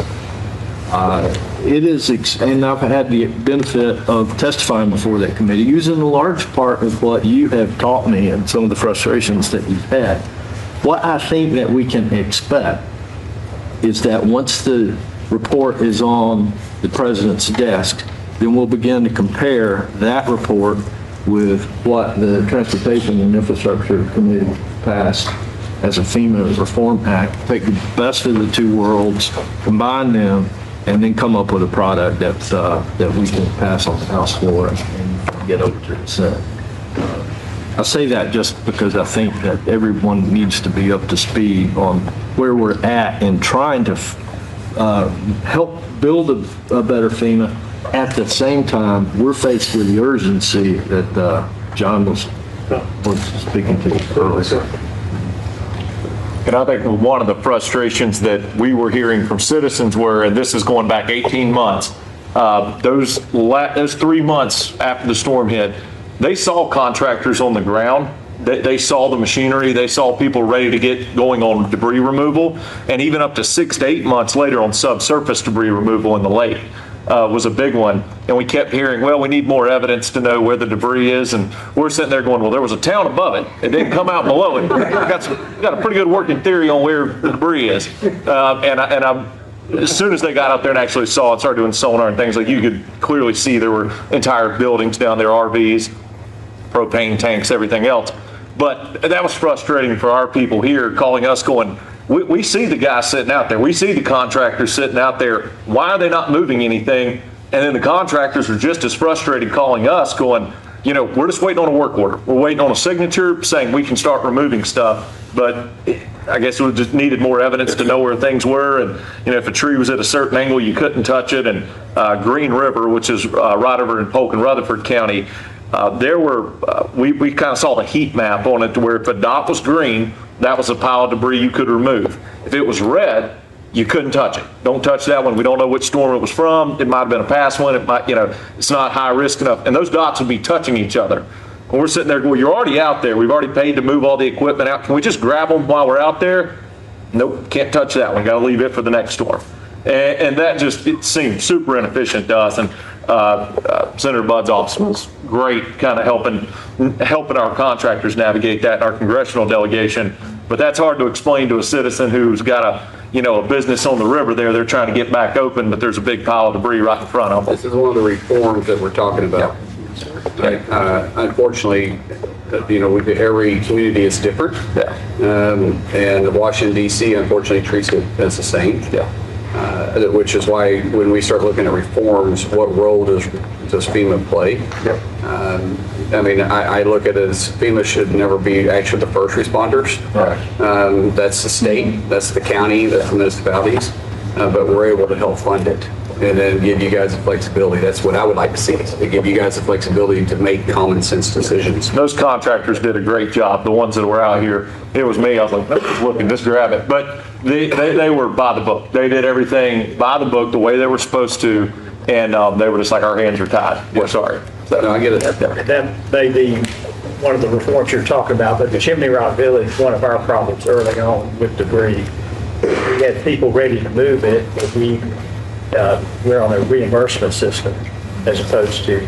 It is, and I've had the benefit of testifying before that committee, using a large part of what you have taught me and some of the frustrations that you've had. What I think that we can expect is that once the report is on the president's desk, then we'll begin to compare that report with what the Transportation and Infrastructure Committee passed as a FEMA Reform Act, take the best of the two worlds, combine them, and then come up with a product that we can pass on the House floor and get over to the Senate. I say that just because I think that everyone needs to be up to speed on where we're at in trying to help build a better FEMA. At the same time, we're faced with the urgency that John was speaking to earlier. And I think one of the frustrations that we were hearing from citizens were, and this is going back 18 months, those 3 months after the storm hit, they saw contractors on the ground. They saw the machinery. They saw people ready to get going on debris removal. And even up to 6 to 8 months later on subsurface debris removal in the lake was a big one. And we kept hearing, well, we need more evidence to know where the debris is. And we're sitting there going, well, there was a town above it. It didn't come out below it. We've got a pretty good working theory on where the debris is. As soon as they got out there and actually saw it, started doing sonar and things, like you could clearly see there were entire buildings down there, RVs, propane tanks, everything else. But that was frustrating for our people here, calling us going, we see the guys sitting out there. We see the contractors sitting out there. Why are they not moving anything? And then the contractors are just as frustrated calling us going, you know, we're just waiting on a work order. We're waiting on a signature saying we can start removing stuff. But I guess we just needed more evidence to know where things were. And, you know, if a tree was at a certain angle, you couldn't touch it. And Green River, which is right over in Polk and Rutherford County, we kind of saw the heat map on it to where if a dot was green, that was a pile of debris you could remove. If it was red, you couldn't touch it. Don't touch that one. We don't know which storm it was from. It might have been a past one. It might, you know, it's not high risk enough. And those dots would be touching each other. And we're sitting there going, you're already out there. We've already paid to move all the equipment out. Can we just grab them while we're out there? Nope, can't touch that one. Got to leave it for the next storm. And that just, it seemed super inefficient to us. And Senator Budd's office was great, kind of helping our contractors navigate that in our congressional delegation. But that's hard to explain to a citizen who's got a business on the river there. They're trying to get back open, but there's a big pile of debris right in front of them. This is one of the reforms that we're talking about. Unfortunately, every community is different. And Washington, D.C. unfortunately treats it as the same. which is why when we start looking at reforms, what role does FEMA play? I mean, I look at it as FEMA should never be actually the first responders. That's the state, that's the county, that's the municipalities, but we're able to help fund it and then give you guys the flexibility. That's what I would like to see, to give you guys the flexibility to make common sense decisions. Those contractors did a great job. The ones that were out here, it was me. I was like, let's look and just grab it. But they were by the book. They did everything by the book, the way they were supposed to, and they were just like, our hands are tied. We're sorry. So, no, I get it. That may be one of the reforms you're talking about, but the Chimney Rock Village, one of our problems early on with debris, we had people ready to move it, but we're on a reimbursement system as opposed to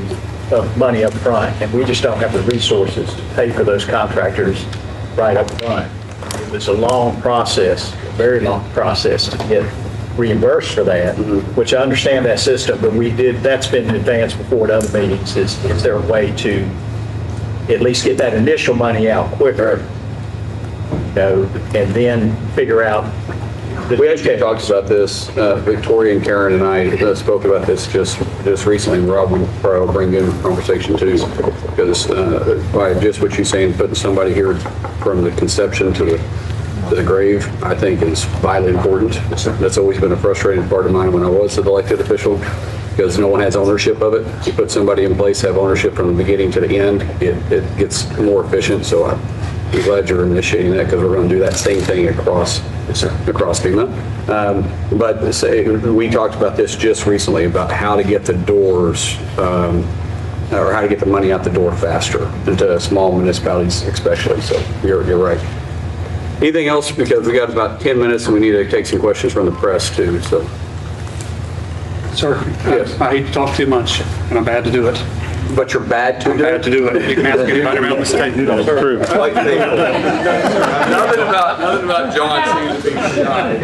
money up front, and we just don't have the resources to pay for those contractors right up front. It was a long process, a very long process to get reimbursed for that, which I understand that system, but that's been advanced before at other meetings. Is there a way to at least get that initial money out quicker, and then figure out? We actually talked about this, Victoria and Karen and I spoke about this just recently, and Rob will probably bring in a conversation too, because by just what you're saying, putting somebody here from the conception to the grave, I think is vitally important. That's always been a frustrating part of mine when I was an elected official, because no one has ownership of it. You put somebody in place, have ownership from the beginning to the end, it gets more efficient. So I'm glad you're initiating that, because we're going to do that same thing across FEMA. But say, we talked about this just recently about how to get the doors, or how to get the money out the door faster into small municipalities especially. So you're right. Anything else? Because we got about 10 minutes and we need to take some questions from the press too. So, Sir, yes. I hate to talk too much, and I'm bad to do it. But you're bad to do it? Bad to do it. You can ask anybody around the state. That's true. Nothing about John seems to be shy.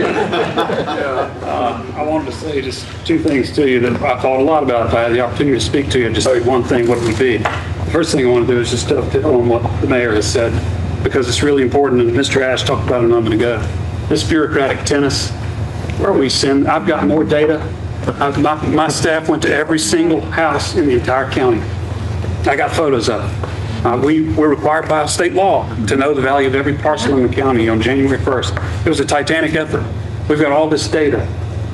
I wanted to say just two things to you that I thought a lot about. If I had the opportunity to speak to you, just say one thing, what it would be. The first thing I want to do is just dovetail on what the mayor has said, because it's really important, and Mr. Ash talked about it a moment ago. This bureaucratic tennis, where we send, I've got more data. My staff went to every single house in the entire county. I got photos of it. We're required by state law to know the value of every parcel in the county on January 1st. It was a titanic effort. We've got all this data,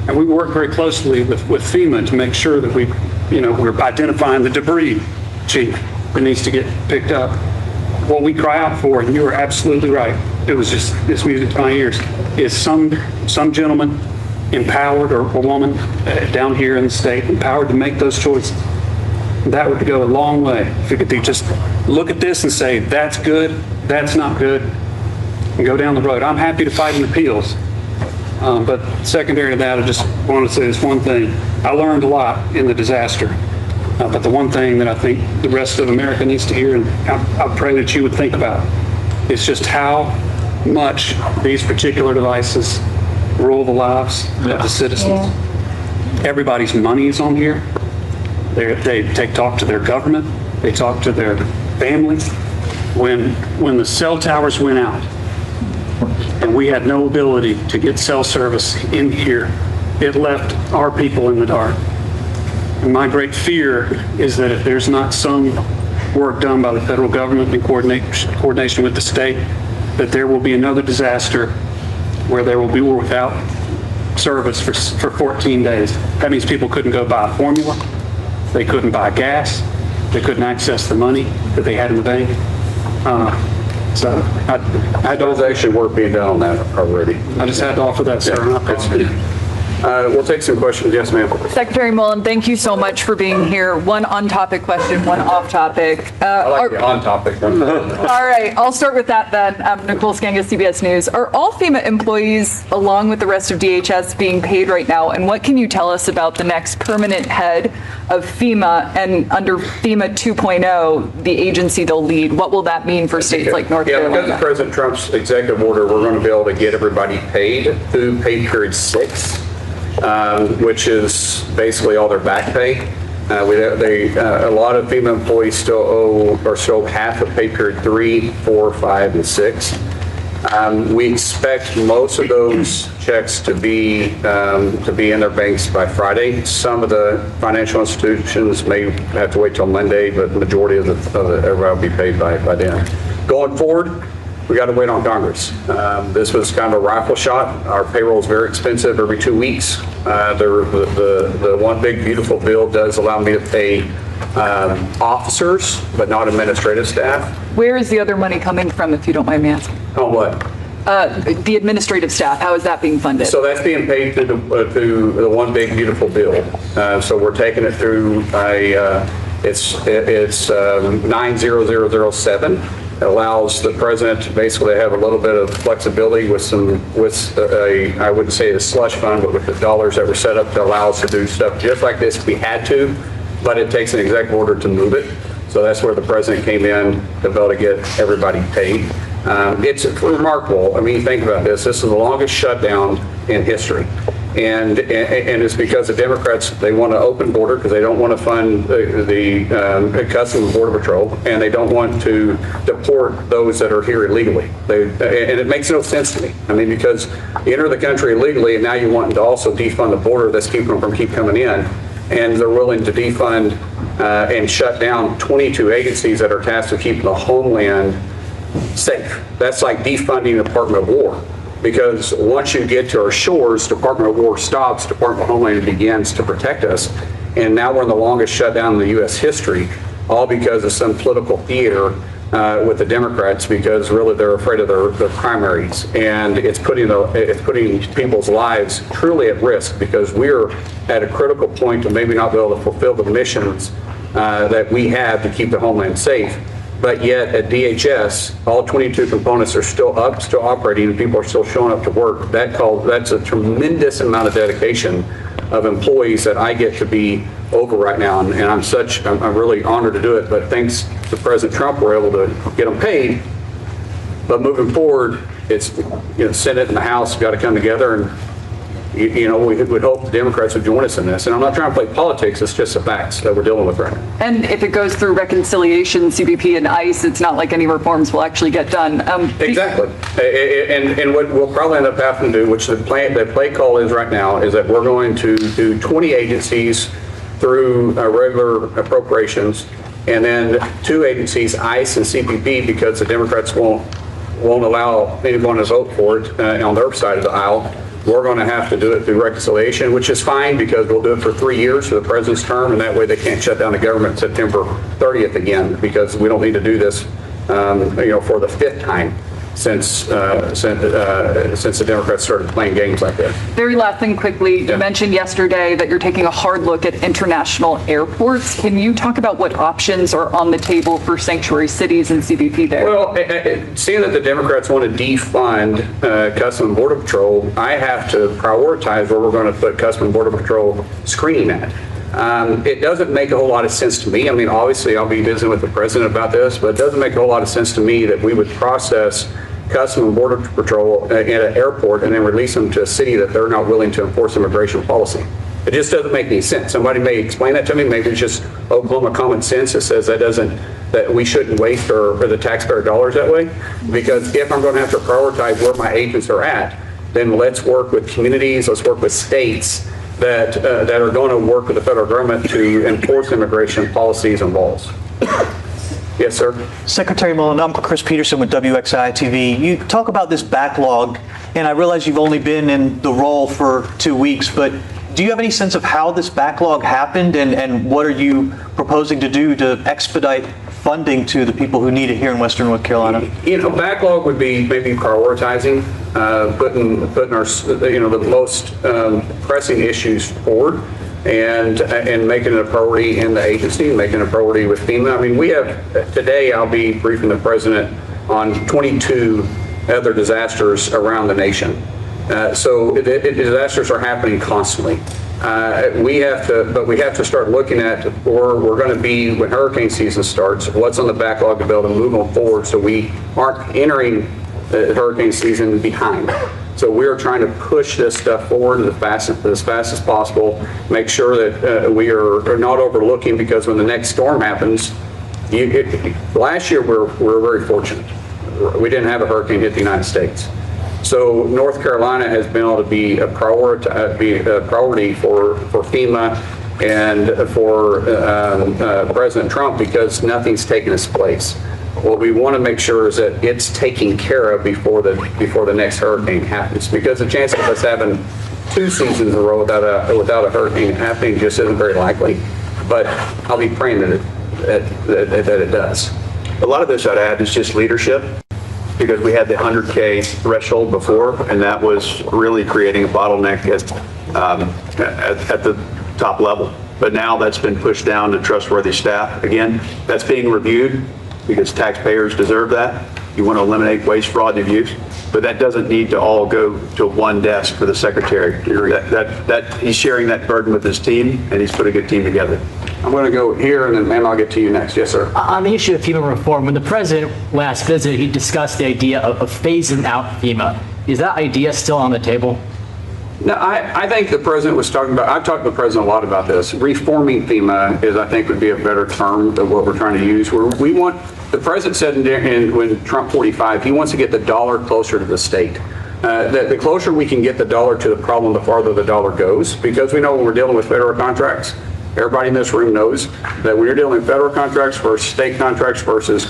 and we work very closely with FEMA to make sure that we're identifying the debris, chief, that needs to get picked up. What we cry out for, and you are absolutely right, it was just this music to my ears, is some gentleman empowered, or a woman down here in the state empowered to make those choices. That would go a long way. If you could just look at this and say, that's good, that's not good, and go down the road. I'm happy to fight in appeals. But secondary to that, I just want to say this one thing. I learned a lot in the disaster. But the one thing that I think the rest of America needs to hear, and I pray that you would think about, is just how much these particular devices rule the lives of the citizens. Yeah. Everybody's money is on here. They talk to their government. They talk to their families. When the cell towers went out and we had no ability to get cell service in here, it left our people in the dark. And my great fear is that if there's not some work done by the federal government in coordination with the state, that there will be another disaster where they will be without service for 14 days. That means people couldn't go buy a formula, they couldn't buy gas, they couldn't access the money that they had in the bank. So I don't actually work being done on that already. I just had to offer that, sir. We'll take some questions. Yes, ma'am. Secretary Mullin, thank you so much for being here. One on-topic question, one off-topic. I like the on-topic one. All right, I'll start with that then. Nicole Skangas, CBS News. Are all FEMA employees, along with the rest of DHS, being paid right now? And what can you tell us about the next permanent head of FEMA, and under FEMA 2.0, the agency they'll lead? What will that mean for states like North Carolina? Because of President Trump's executive order, we're going to be able to get everybody paid through pay period 6. Which is basically all their back pay. A lot of FEMA employees still owe half of pay period 3, 4, 5, and 6. We expect most of those checks to be in their banks by Friday. Some of the financial institutions may have to wait till Monday, but the majority of everybody will be paid by then. Going forward, we got to wait on Congress. This was kind of a rifle shot. Our payroll is very expensive every 2 weeks. The one big beautiful bill does allow me to pay officers, but not administrative staff. Where is the other money coming from, if you don't mind me asking? On what? The administrative staff, how is that being funded? So that's being paid through the one big beautiful bill. So we're taking it through it's 90007. It allows the president to basically have a little bit of flexibility with I wouldn't say a slush fund, but with the dollars that were set up to allow us to do stuff just like this if we had to, but it takes an executive order to move it. So that's where the president came in to be able to get everybody paid. It's remarkable. I mean, think about this. This is the longest shutdown in history. And it's because the Democrats, they want to open border because they don't want to fund the Customs and Border Patrol, and they don't want to deport those that are here illegally. And it makes no sense to me. I mean, because you enter the country illegally, and now you want to also defund the border that's keeping them from keep coming in, and they're willing to defund and shut down 22 agencies that are tasked with keeping the homeland safe. That's like defunding the Department of War. Because once you get to our shores, Department of War stops, Department of Homeland begins to protect us. And now we're in the longest shutdown in the U.S. history, all because of some political theater with the Democrats, because really they're afraid of their primaries. And it's putting people's lives truly at risk, because we're at a critical point to maybe not be able to fulfill the missions that we have to keep the homeland safe. But yet at DHS, all 22 components are still up, still operating, and people are still showing up to work. That's a tremendous amount of dedication of employees that I get to be over right now. And I'm really honored to do it. But thanks to President Trump, we're able to get them paid. But moving forward, it's, Senate and the House got to come together, and we would hope the Democrats would join us in this. And I'm not trying to play politics, it's just the facts that we're dealing with right now. And if it goes through reconciliation, CBP and ICE, it's not like any reforms will actually get done. Exactly. And what we'll probably end up having to do, which the play call is right now, is that we're going to do 20 agencies through regular appropriations, and then 2 agencies, ICE and CBP, because the Democrats won't allow anyone to vote for it on their side of the aisle. We're going to have to do it through reconciliation, which is fine, because we'll do it for 3 years for the president's term, and that way they can't shut down the government September 30th again, because we don't need to do this, for the 5th time since the Democrats started playing games like this. Very last thing quickly, you mentioned yesterday that you're taking a hard look at international airports. Can you talk about what options are on the table for sanctuary cities and CBP there? Well, seeing that the Democrats want to defund Customs and Border Patrol, I have to prioritize where we're going to put Customs and Border Patrol screening at. It doesn't make a whole lot of sense to me. I mean, obviously, I'll be visiting with the president about this, but it doesn't make a whole lot of sense to me that we would process Customs and Border Patrol at an airport and then release them to a city that they're not willing to enforce immigration policy. It just doesn't make any sense. Somebody may explain that to me. Maybe it's just Oklahoma common sense that says that we shouldn't waste the taxpayer dollars that way. Because if I'm going to have to prioritize where my agents are at, then let's work with communities, let's work with states that are going to work with the federal government to enforce immigration policies and laws. Yes, sir. Secretary Mullin, I'm Chris Peterson with WXI-TV. You talk about this backlog, and I realize you've only been in the role for 2 weeks, but do you have any sense of how this backlog happened, and what are you proposing to do to expedite funding to the people who need it here in Western North Carolina? Backlog would be maybe prioritizing, putting our, the most pressing issues forward, and making it a priority in the agency, making it a priority with FEMA. I mean, we have, today I'll be briefing the president on 22 other disasters around the nation. So disasters are happening constantly. We have to start looking at where we're going to be when hurricane season starts, what's on the backlog to be able to move them forward so we aren't entering the hurricane season behind. So we are trying to push this stuff forward as fast as possible, make sure that we are not overlooking, because when the next storm happens, last year we were very fortunate. we didn't have a hurricane hit the United States. So North Carolina has been able to be a priority for FEMA and for President Trump because nothing's taken its place. What we want to make sure is that it's taken care of before the next hurricane happens, because the chance of us having 2 seasons in a row without a hurricane happening just isn't very likely. But I'll be praying that it does. A lot of this I'd add is just leadership, because we had the 100K threshold before, and that was really creating a bottleneck at the top level. But now that's been pushed down to trustworthy staff. Again, that's being reviewed because taxpayers deserve that. You want to eliminate waste, fraud, and abuse, but that doesn't need to all go to one desk for the secretary. He's sharing that burden with his team, and he's put a good team together. I'm going to go here, and then, ma'am, I'll get to you next. Yes, sir. On the issue of FEMA reform, when the president last visited, he discussed the idea of phasing out FEMA. Is that idea still on the table? No, I think the president was talking about, I've talked to the president a lot about this. Reforming FEMA is, I think, would be a better term than what we're trying to use. Where we want, the president said when Trump 45, he wants to get the dollar closer to the state. The closer we can get the dollar to the problem, the farther the dollar goes, because we know when we're dealing with federal contracts, everybody in this room knows that when you're dealing with federal contracts versus state contracts versus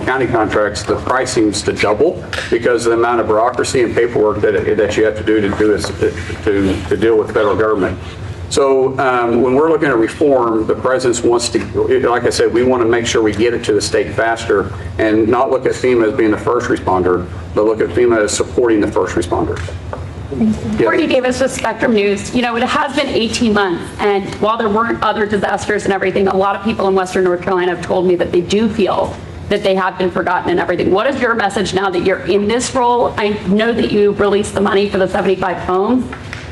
county contracts, the price seems to double because of the amount of bureaucracy and paperwork that you have to do to deal with federal government. So when we're looking at reform, the president wants to, like I said, we want to make sure we get it to the state faster and not look at FEMA as being the first responder, but look at FEMA as supporting the first responders. Courtney Davis with Spectrum News. You know, it has been 18 months, and while there weren't other disasters and everything, a lot of people in Western North Carolina have told me that they do feel that they have been forgotten and everything. What is your message now that you're in this role? I know that you released the money for the 75 homes,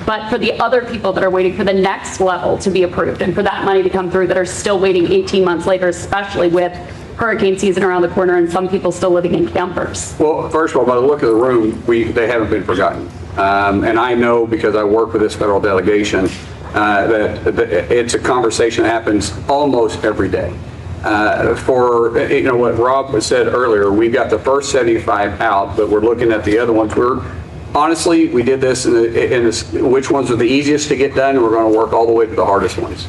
but for the other people that are waiting for the next level to be approved and for that money to come through that are still waiting 18 months later, especially with hurricane season around the corner and some people still living in campers? Well, first of all, by the look of the room, they haven't been forgotten. And I know, because I work with this federal delegation, that it's a conversation that happens almost every day. What Rob said earlier, we got the first 75 out, but we're looking at the other ones. Honestly, we did this which ones are the easiest to get done, and we're going to work all the way to the hardest ones.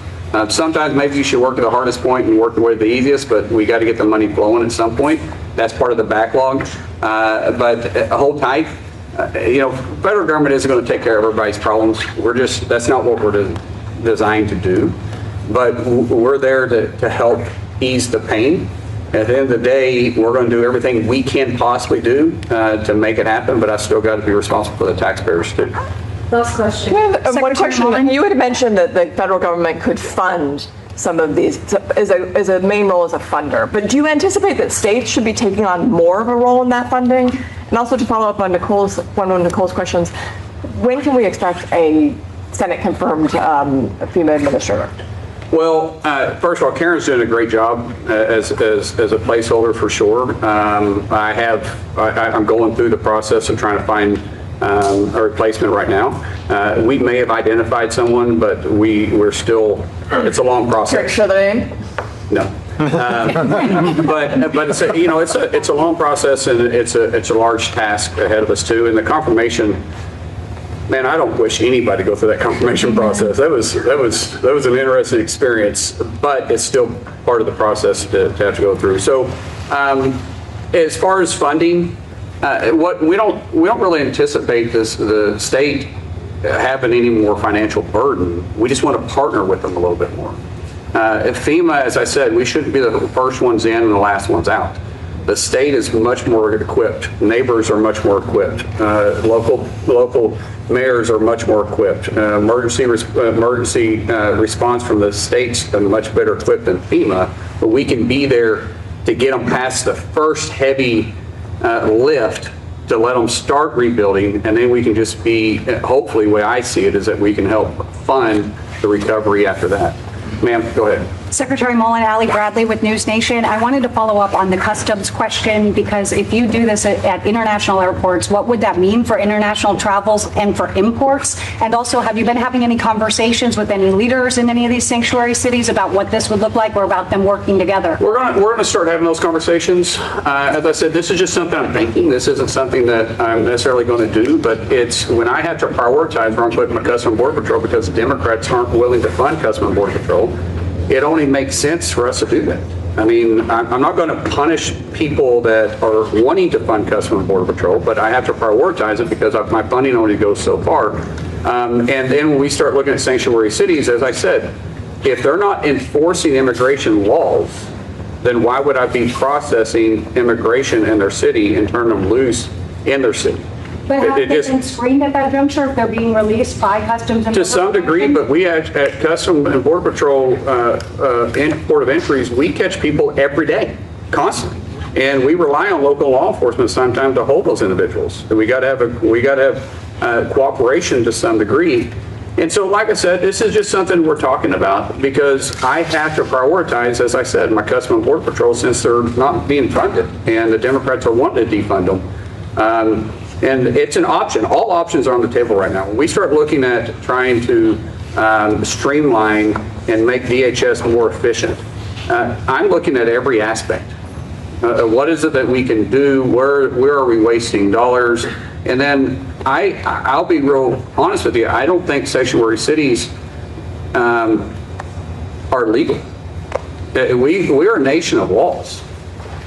Sometimes maybe you should work to the hardest point and work the way to the easiest, but we got to get the money flowing at some point. That's part of the backlog. But hold tight. Federal government isn't going to take care of everybody's problems. That's not what we're designed to do. But we're there to help ease the pain. At the end of the day, we're going to do everything we can possibly do to make it happen, but I still got to be responsible for the taxpayers too. Last question. One question. You had mentioned that the federal government could fund some of these as a main role as a funder, but do you anticipate that states should be taking on more of a role in that funding? And also, to follow up on one of Nicole's questions, when can we expect a Senate confirmed FEMA administrator? Well, first of all, Karen's doing a great job as a placeholder for sure. I'm going through the process of trying to find a replacement right now. We may have identified someone, but we're still, it's a long process. Show the name? No. But it's a long process, and it's a large task ahead of us too. And the confirmation, man, I don't wish anybody to go through that confirmation process. That was an interesting experience, but it's still part of the process to have to go through. So, as far as funding, we don't really anticipate the state having any more financial burden. We just want to partner with them a little bit more. At FEMA, as I said, we shouldn't be the first ones in and the last ones out. The state is much more equipped. Neighbors are much more equipped. Local mayors are much more equipped. Emergency response from the states are much better equipped than FEMA, but we can be there to get them past the first heavy lift to let them start rebuilding, and then we can just be, hopefully the way I see it is that we can help fund the recovery after that. Ma'am, go ahead. Secretary Mullin, Allie Bradley with News Nation. I wanted to follow up on the customs question because if you do this at international airports, what would that mean for international travels and for imports? And also, have you been having any conversations with any leaders in any of these sanctuary cities about what this would look like or about them working together? We're going to start having those conversations. As I said, this is just something I'm thinking. This isn't something that I'm necessarily going to do, but it's when I have to prioritize where I'm putting my Customs and Border Patrol because the Democrats aren't willing to fund Customs and Border Patrol, it only makes sense for us to do that. I mean, I'm not going to punish people that are wanting to fund Customs and Border Patrol, but I have to prioritize it because my funding only goes so far. And then when we start looking at sanctuary cities, as I said, if they're not enforcing immigration laws, then why would I be processing immigration in their city and turn them loose in their city? But have they been screened at that juncture if they're being released by Customs and To some degree, but we at Customs and Border Patrol, Port of Entries, we catch people every day, constantly. And we rely on local law enforcement sometimes to hold those individuals. And we got to have cooperation to some degree. And so, like I said, this is just something we're talking about because I have to prioritize, as I said, my Customs and Border Patrol since they're not being funded and the Democrats are wanting to defund them. And it's an option. All options are on the table right now. When we start looking at trying to streamline and make DHS more efficient, I'm looking at every aspect. What is it that we can do? Where are we wasting dollars? And then I'll be real honest with you. I don't think sanctuary cities are legal. We are a nation of laws.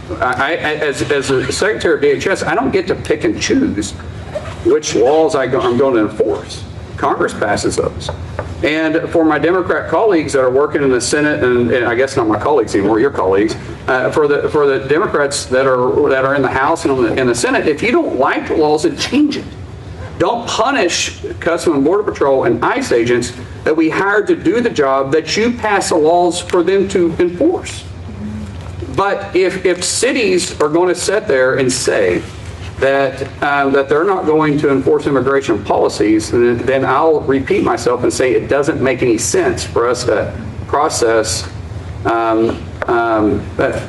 As a Secretary of DHS, I don't get to pick and choose which laws I'm going to enforce. Congress passes those. And for my Democrat colleagues that are working in the Senate, and I guess not my colleagues anymore, your colleagues, for the Democrats that are in the House and in the Senate, if you don't like the laws, then change it. Don't punish Customs and Border Patrol and ICE agents that we hired to do the job that you pass the laws for them to enforce. But if cities are going to sit there and say that they're not going to enforce immigration policies, then I'll repeat myself and say it doesn't make any sense for us to process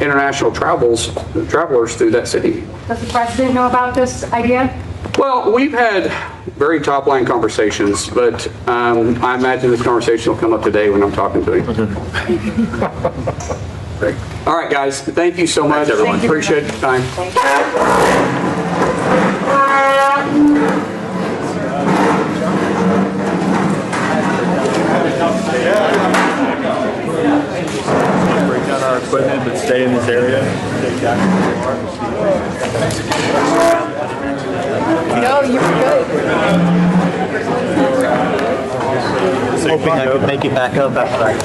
international travelers through that city. Does the president know about this idea? Well, we've had very top-line conversations, but I imagine this conversation will come up today when I'm talking to him. Great. All right, guys. Thank you so much, everyone. Appreciate your time. Break down our equipment, but stay in this area. No, you were good. Hoping I could make it back up after that.